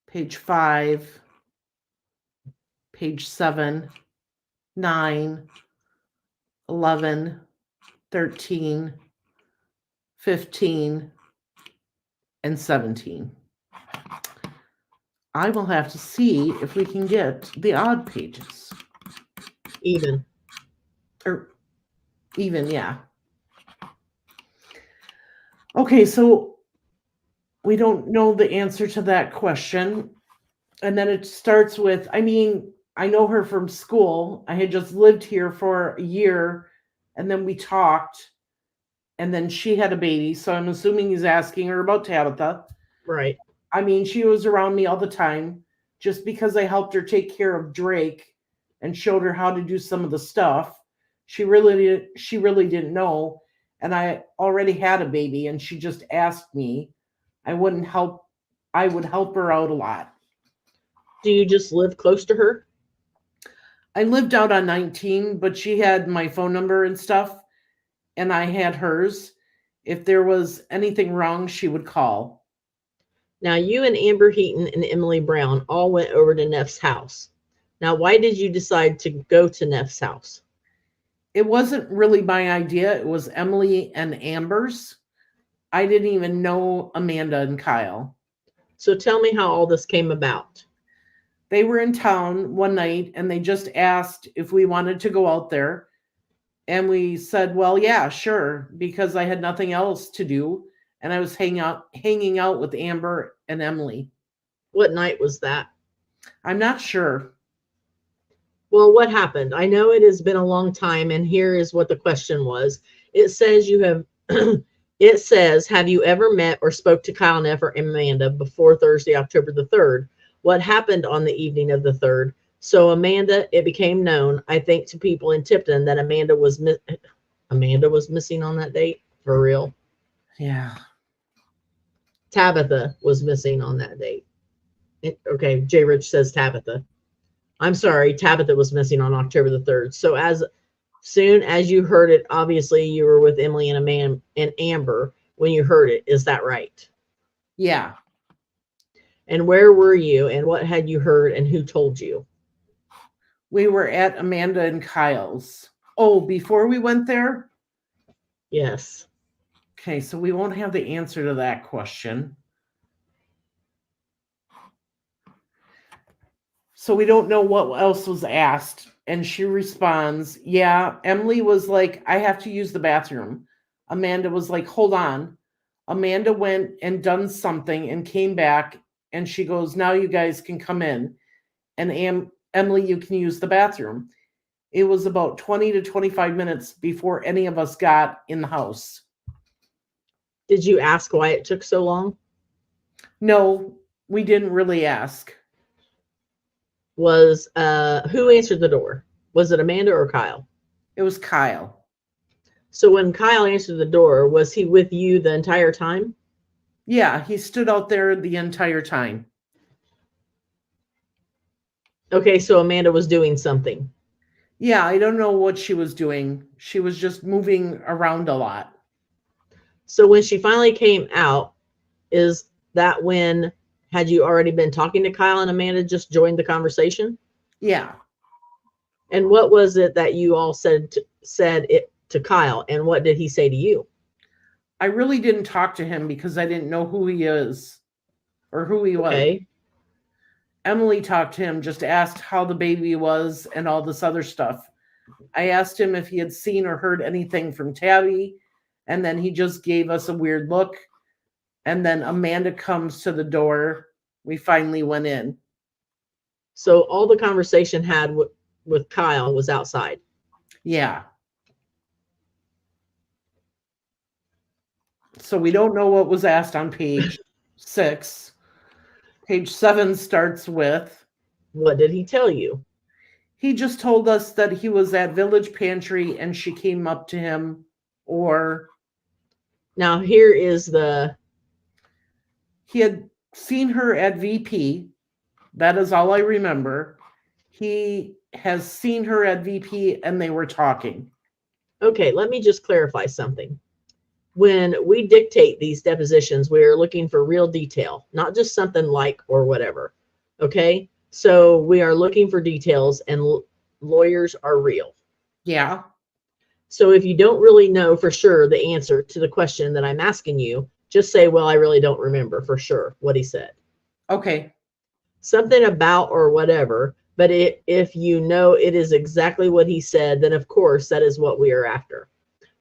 S1: Page 5. Page 7. 9. 11. 13. 15. And 17. I will have to see if we can get the odd pages.
S2: Even.
S1: Or even, yeah. Okay, so we don't know the answer to that question. And then it starts with, I mean, I know her from school. I had just lived here for a year, and then we talked, and then she had a baby. So I'm assuming he's asking her about Tabitha.
S2: Right.
S1: I mean, she was around me all the time. Just because I helped her take care of Drake and showed her how to do some of the stuff, she really didn't know. And I already had a baby, and she just asked me. I would help her out a lot.
S2: Do you just live close to her?
S1: I lived out on 19, but she had my phone number and stuff, and I had hers. If there was anything wrong, she would call.
S2: Now, you and Amber Heaton and Emily Brown all went over to Neff's house. Now, why did you decide to go to Neff's house?
S1: It wasn't really my idea. It was Emily and Amber's. I didn't even know Amanda and Kyle.
S2: So tell me how all this came about.
S1: They were in town one night, and they just asked if we wanted to go out there. And we said, well, yeah, sure, because I had nothing else to do. And I was hanging out with Amber and Emily.
S2: What night was that?
S1: I'm not sure.
S2: Well, what happened? I know it has been a long time, and here is what the question was. It says you have it says, have you ever met or spoke to Kyle Neff or Amanda before Thursday, October the 3rd? What happened on the evening of the 3rd? So Amanda, it became known, I think, to people in Tipton that Amanda was missing on that date. For real?
S1: Yeah.
S2: Tabitha was missing on that date. Okay, J. Rich says Tabitha. I'm sorry, Tabitha was missing on October the 3rd. So as soon as you heard it, obviously you were with Emily and Amber when you heard it. Is that right?
S1: Yeah.
S2: And where were you, and what had you heard, and who told you?
S1: We were at Amanda and Kyle's. Oh, before we went there?
S2: Yes.
S1: Okay, so we won't have the answer to that question. So we don't know what else was asked. And she responds, yeah, Emily was like, I have to use the bathroom. Amanda was like, hold on. Amanda went and done something and came back, and she goes, now you guys can come in. And Emily, you can use the bathroom. It was about 20 to 25 minutes before any of us got in the house.
S2: Did you ask why it took so long?
S1: No, we didn't really ask.
S2: Was who answered the door? Was it Amanda or Kyle?
S1: It was Kyle.
S2: So when Kyle answered the door, was he with you the entire time?
S1: Yeah, he stood out there the entire time.
S2: Okay, so Amanda was doing something.
S1: Yeah, I don't know what she was doing. She was just moving around a lot.
S2: So when she finally came out, is that when, had you already been talking to Kyle and Amanda just joined the conversation?
S1: Yeah.
S2: And what was it that you all said it to Kyle, and what did he say to you?
S1: I really didn't talk to him because I didn't know who he is or who he was. Emily talked to him, just asked how the baby was and all this other stuff. I asked him if he had seen or heard anything from Tabi, and then he just gave us a weird look. And then Amanda comes to the door. We finally went in.
S2: So all the conversation had with Kyle was outside.
S1: Yeah. So we don't know what was asked on page 6. Page 7 starts with,
S2: what did he tell you?
S1: He just told us that he was at Village Pantry and she came up to him, or...
S2: Now here is
S1: he had seen her at VP. That is all I remember. He has seen her at VP and they were talking.
S2: Okay, let me just clarify something. When we dictate these depositions, we are looking for real detail, not just something like or whatever. Okay, so we are looking for details, and lawyers are real.
S1: Yeah.
S2: So if you don't really know for sure the answer to the question that I'm asking you, just say, well, I really don't remember for sure what he said.
S1: Okay.
S2: something about or whatever. But if you know it is exactly what he said, then of course that is what we are after.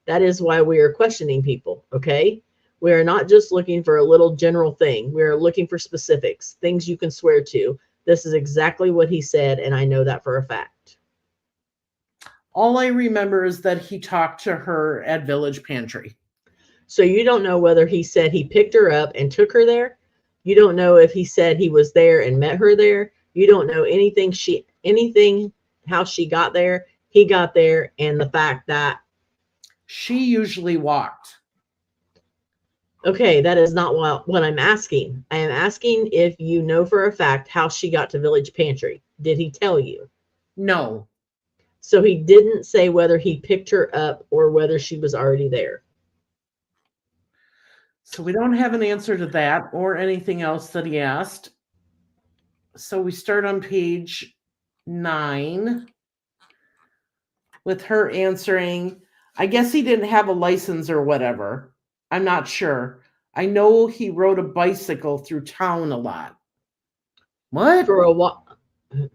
S2: That is why we are questioning people, okay? We are not just looking for a little general thing. We are looking for specifics, things you can swear to. This is exactly what he said, and I know that for a fact.
S1: All I remember is that he talked to her at Village Pantry.
S2: So you don't know whether he said he picked her up and took her there. You don't know if he said he was there and met her there. You don't know anything how she got there, he got there, and the fact that
S1: she usually walked.
S2: Okay, that is not what I'm asking. I am asking if you know for a fact how she got to Village Pantry. Did he tell you?
S1: No.
S2: So he didn't say whether he picked her up or whether she was already there.
S1: So we don't have an answer to that or anything else that he asked. So we start on page 9 with her answering, I guess he didn't have a license or whatever. I'm not sure. I know he rode a bicycle through town a lot. What?
S2: For a while.
S1: I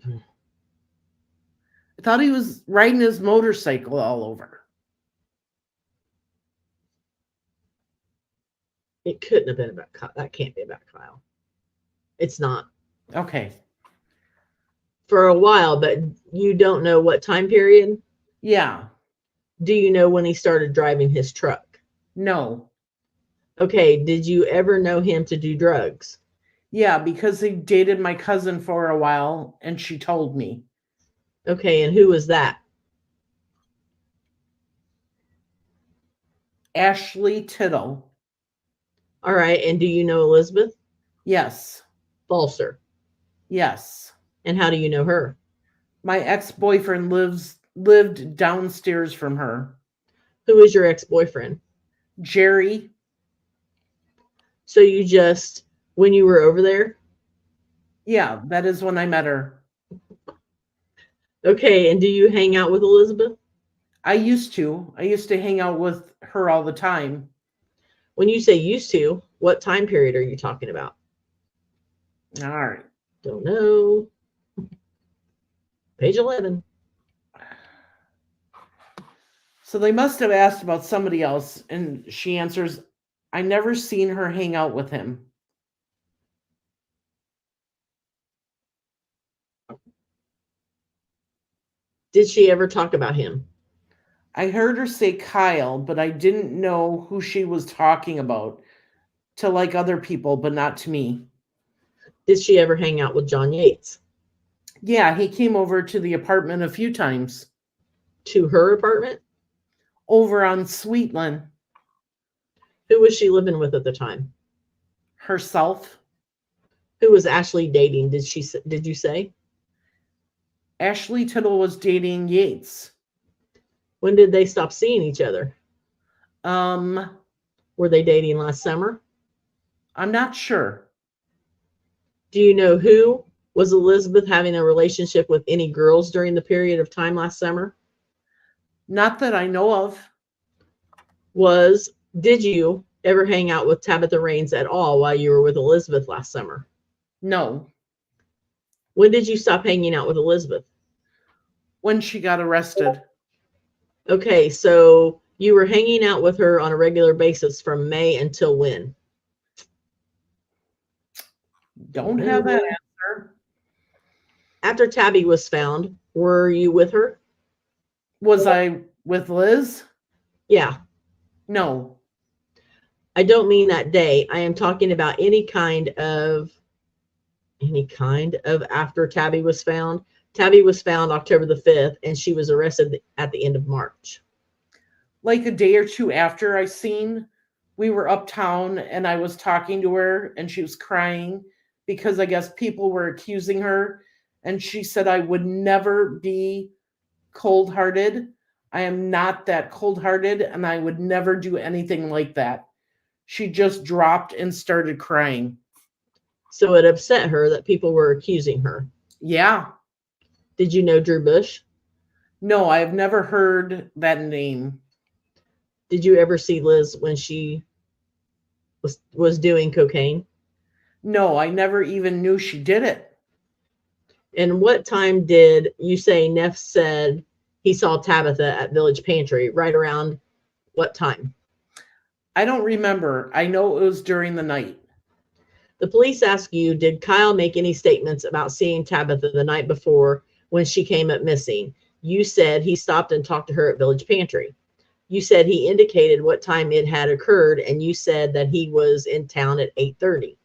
S1: thought he was riding his motorcycle all over.
S2: It couldn't have been about Kyle. That can't be about Kyle. It's not.
S1: Okay.
S2: For a while, but you don't know what time period?
S1: Yeah.
S2: Do you know when he started driving his truck?
S1: No.
S2: Okay, did you ever know him to do drugs?
S1: Yeah, because he dated my cousin for a while, and she told me.
S2: Okay, and who was that?
S1: Ashley Tittle.
S2: All right, and do you know Elizabeth?
S1: Yes.
S2: Falser.
S1: Yes.
S2: And how do you know her?
S1: My ex-boyfriend lived downstairs from her.
S2: Who is your ex-boyfriend?
S1: Jerry.
S2: So you just, when you were over there?
S1: Yeah, that is when I met her.
S2: Okay, and do you hang out with Elizabeth?
S1: I used to hang out with her all the time.
S2: When you say used to, what time period are you talking about?
S1: All right.
S2: Don't know. Page 11.
S1: So they must have asked about somebody else, and she answers, I never seen her hang out with him.
S2: Did she ever talk about him?
S1: I heard her say Kyle, but I didn't know who she was talking about. To like other people, but not to me.
S2: Did she ever hang out with John Yates?
S1: Yeah, he came over to the apartment a few times.
S2: To her apartment?
S1: Over on Sweetland.
S2: Who was she living with at the time?
S1: Herself.
S2: Who was Ashley dating? Did you say?
S1: Ashley Tittle was dating Yates.
S2: When did they stop seeing each other?
S1: Were
S2: they dating last summer?
S1: I'm not sure.
S2: Do you know who was Elizabeth having a relationship with any girls during the period of time last summer?
S1: Not that I know of.
S2: Did you ever hang out with Tabitha Raines at all while you were with Elizabeth last summer?
S1: No.
S2: When did you stop hanging out with Elizabeth?
S1: When she got arrested.
S2: Okay, so you were hanging out with her on a regular basis from May until when?
S1: Don't have that answer.
S2: After Tabi was found, were you with her?
S1: Was I with Liz?
S2: Yeah.
S1: No.
S2: I don't mean that day. I am talking about any kind of after Tabi was found. Tabi was found October the 5th, and she was arrested at the end of March.
S1: Like a day or two after I seen, we were uptown and I was talking to her and she was crying because I guess people were accusing her. And she said, I would never be cold-hearted. I am not that cold-hearted and I would never do anything like that. She just dropped and started crying.
S2: So it upset her that people were accusing her.
S1: Yeah.
S2: Did you know Drew Bush?
S1: No, I've never heard that name.
S2: Did you ever see Liz when she was doing cocaine?
S1: No, I never even knew she did it.
S2: And what time did you say Neff said he saw Tabitha at Village Pantry? Right around what time?
S1: I don't remember. I know it was during the night.
S2: The police ask you, did Kyle make any statements about seeing Tabitha the night before when she came up missing? You said he stopped and talked to her at Village Pantry. You said he indicated what time it had occurred, and you said that he was in town at 8:30.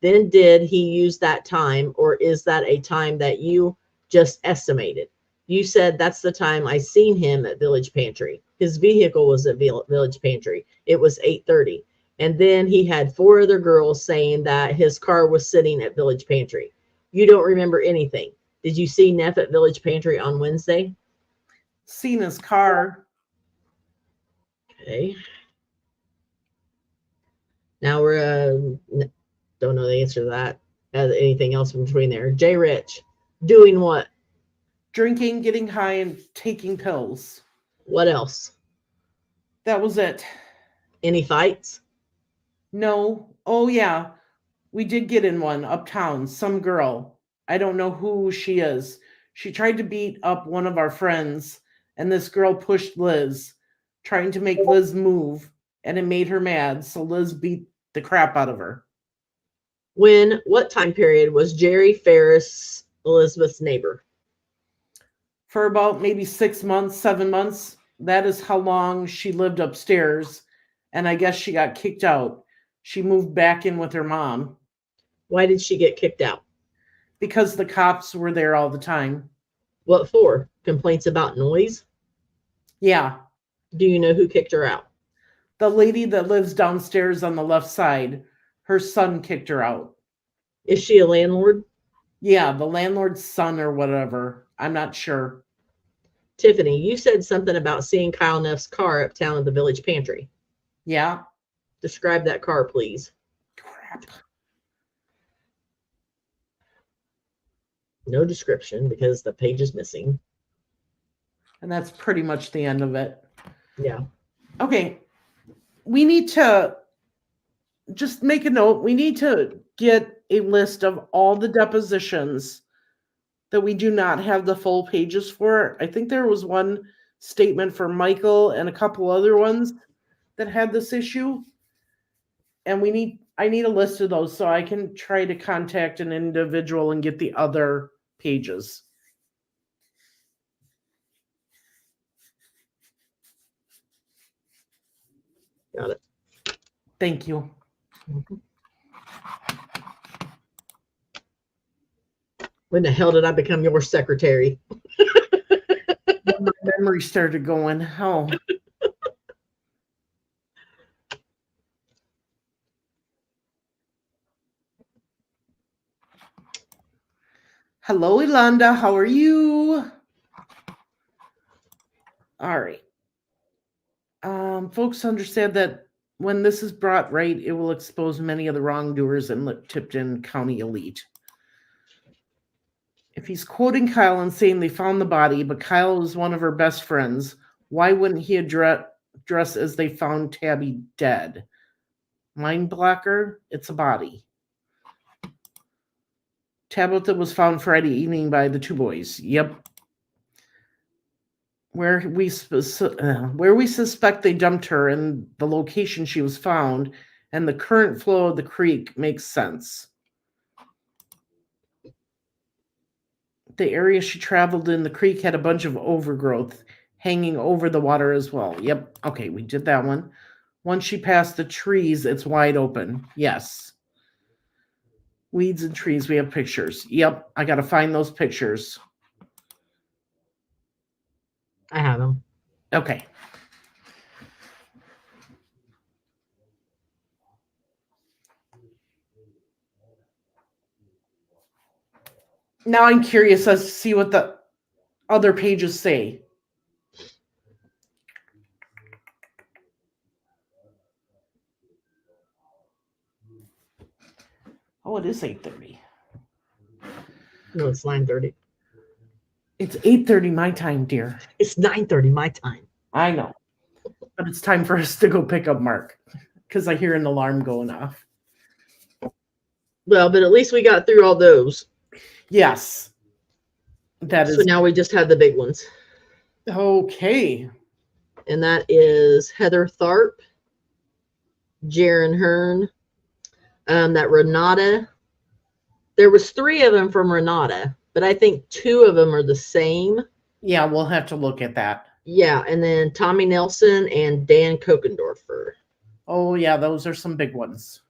S2: Then did he use that time, or is that a time that you just estimated? You said that's the time I seen him at Village Pantry. His vehicle was at Village Pantry. It was 8:30. And then he had 4 other girls saying that his car was sitting at Village Pantry. You don't remember anything. Did you see Neff at Village Pantry on Wednesday?
S1: Seen his car.
S2: Okay. Now we're don't know the answer to that. Anything else in between there? Jay Rich, doing what?
S1: Drinking, getting high, and taking pills.
S2: What else?
S1: That was it.
S2: Any fights?
S1: No. Oh, yeah. We did get in one uptown. Some girl. I don't know who she is. She tried to beat up one of our friends, and this girl pushed Liz, trying to make Liz move, and it made her mad, so Liz beat the crap out of her.
S2: What time period was Jerry Ferris Elizabeth's neighbor?
S1: For about maybe 6 months, 7 months. That is how long she lived upstairs, and I guess she got kicked out. She moved back in with her mom.
S2: Why did she get kicked out?
S1: Because the cops were there all the time.
S2: What for? Complaints about noise?
S1: Yeah.
S2: Do you know who kicked her out?
S1: The lady that lives downstairs on the left side, her son kicked her out.
S2: Is she a landlord?
S1: Yeah, the landlord's son or whatever. I'm not sure.
S2: Tiffany, you said something about seeing Kyle Neff's car uptown at the Village Pantry.
S1: Yeah.
S2: Describe that car, please.
S1: Crap.
S2: No description because the page is missing.
S1: And that's pretty much the end of it.
S2: Yeah.
S1: Okay. We need to just make a note. We need to get a list of all the depositions that we do not have the full pages for. I think there was one statement for Michael and a couple other ones that had this issue. And I need a list of those so I can try to contact an individual and get the other pages.
S2: Got it.
S1: Thank you.
S2: Mm-hmm. When the hell did I become your secretary?
S1: My memory started going. Oh. Hello, Yolanda. How are you? All right. Folks understand that when this is brought right, it will expose many of the wrongdoers in Tipton County Elite. If he's quoting Kyle and saying they found the body, but Kyle is one of her best friends, why wouldn't he address as they found Tabi dead? Mind blocker? It's a body. Tabitha was found Friday evening by the 2 boys. Yep. Where we suspect they dumped her and the location she was found and the current flow of the creek makes sense. The area she traveled in the creek had a bunch of overgrowth hanging over the water as well. Yep. Okay, we did that one. Once she passed the trees, it's wide open. Yes. Weeds and trees, we have pictures. Yep, I got to find those pictures.
S2: I have them.
S1: Okay. Now I'm curious as to see what the other pages say. Oh, it is 8:30.
S2: No, it's 9:30.
S1: It's 8:30 my time, dear.
S2: It's 9:30 my time.
S1: I know. But it's time for us to go pick up Mark because I hear an alarm going off.
S2: Well, but at least we got through all those.
S1: Yes. That
S2: So
S1: is
S2: now we just have the big ones.
S1: okay.
S2: And that is Heather Tharp, Jaron Hearn, that Renata. There was 3 of them from Renata, but I think 2 of them are the same.
S1: Yeah, we'll have to look at that.
S2: Yeah, and then Tommy Nelson and Dan Kokendorfer.
S1: Oh, yeah, those are some big ones.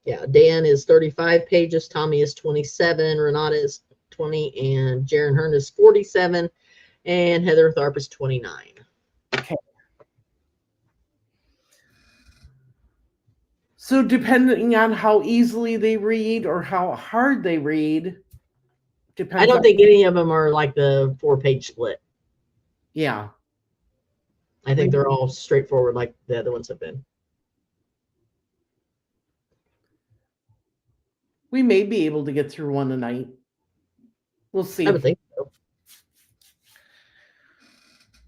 S2: Yeah, Dan is 35 pages, Tommy is 27, Renata is 20, and Jaron Hearn is 47, and Heather Tharp is 29.
S1: Okay. So depending on how easily they read or how hard they read, depends.
S2: I don't think any of them are like the 4-page split.
S1: Yeah.
S2: I think they're all straightforward like the other ones have been.
S1: We may be able to get through one tonight. We'll see.
S2: I would think so.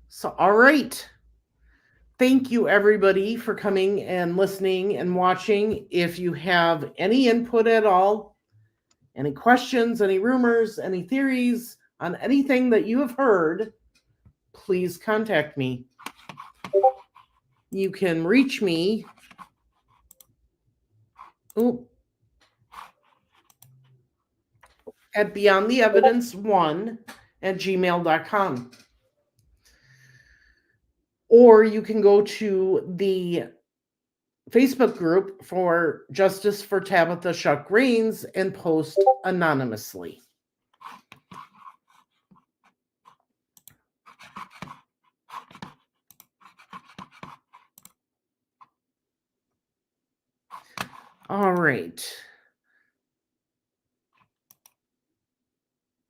S1: So, all right. Thank you, everybody, for coming and listening and watching. If you have any input at all, any questions, any rumors, any theories on anything that you have heard, please contact me. You can reach me at beyondtheevidence1@gmail.com. Or you can go to the Facebook group for Justice for Tabitha Shuck Raines and post anonymously. All right.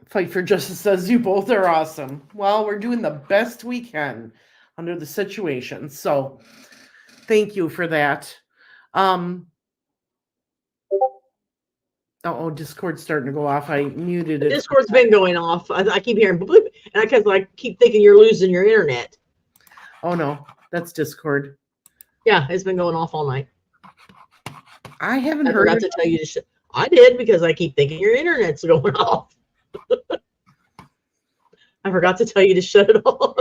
S1: Fight for Justice says you both are awesome. Well, we're doing the best we can under the situation. So thank you for that. Discord's starting to go off. I muted it.
S2: Discord's been going off. I keep hearing bloop, and I keep thinking you're losing your internet.
S1: Oh no, that's Discord.
S2: Yeah, it's been going off all night.
S1: I haven't
S2: I
S1: heard
S2: forgot to tell you to I did because I keep thinking your internet's going off. I forgot to tell you to shut it off.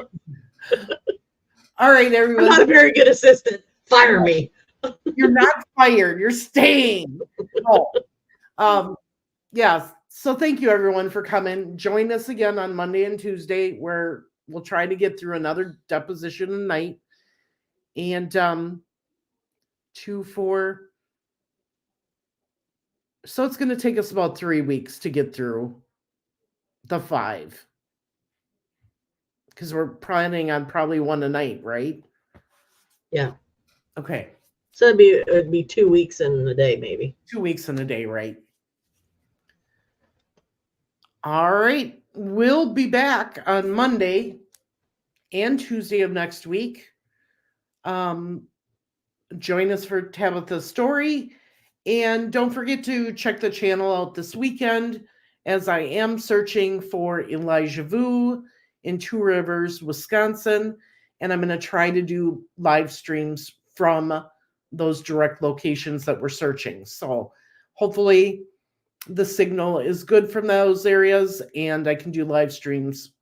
S1: All right, everyone.
S2: I'm not a very good assistant. Fire me.
S1: You're not fired. You're staying. Yeah. So thank you, everyone, for coming. Join us again on Monday and Tuesday, where we'll try to get through another deposition a night. And 2, 4. So it's going to take us about 3 weeks to get through the 5. Because we're planning on probably one a night, right?
S2: Yeah.
S1: Okay.
S2: So it'd be 2 weeks in a day, maybe.
S1: 2 weeks in a day, right? All right. We'll be back on Monday and Tuesday of next week. Join us for Tabitha's story. And don't forget to check the channel out this weekend, as I am searching for Elijah Vu in Two Rivers, Wisconsin. And I'm going to try to do live streams from those direct locations that we're searching. So hopefully the signal is good from those areas and I can do live streams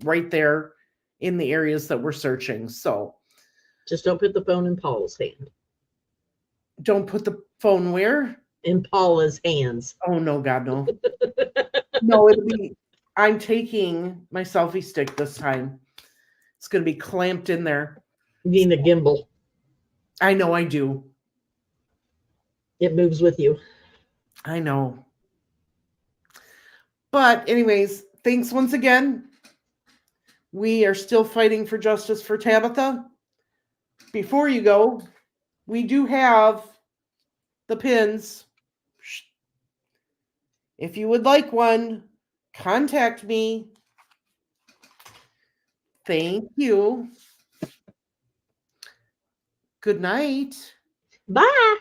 S1: right there in the areas that we're searching. So
S2: just don't put the phone in Paula's hand.
S1: Don't put the phone where?
S2: In Paula's hands.
S1: Oh, no, God, no. No, I'm taking my selfie stick this time. It's going to be clamped in there.
S2: You need a gimbal.
S1: I know I do.
S2: It moves with you.
S1: I know. But anyways, thanks once again. We are still fighting for justice for Tabitha. Before you go, we do have the pins. If you would like one, contact me. Thank you. Good night.
S2: Bye.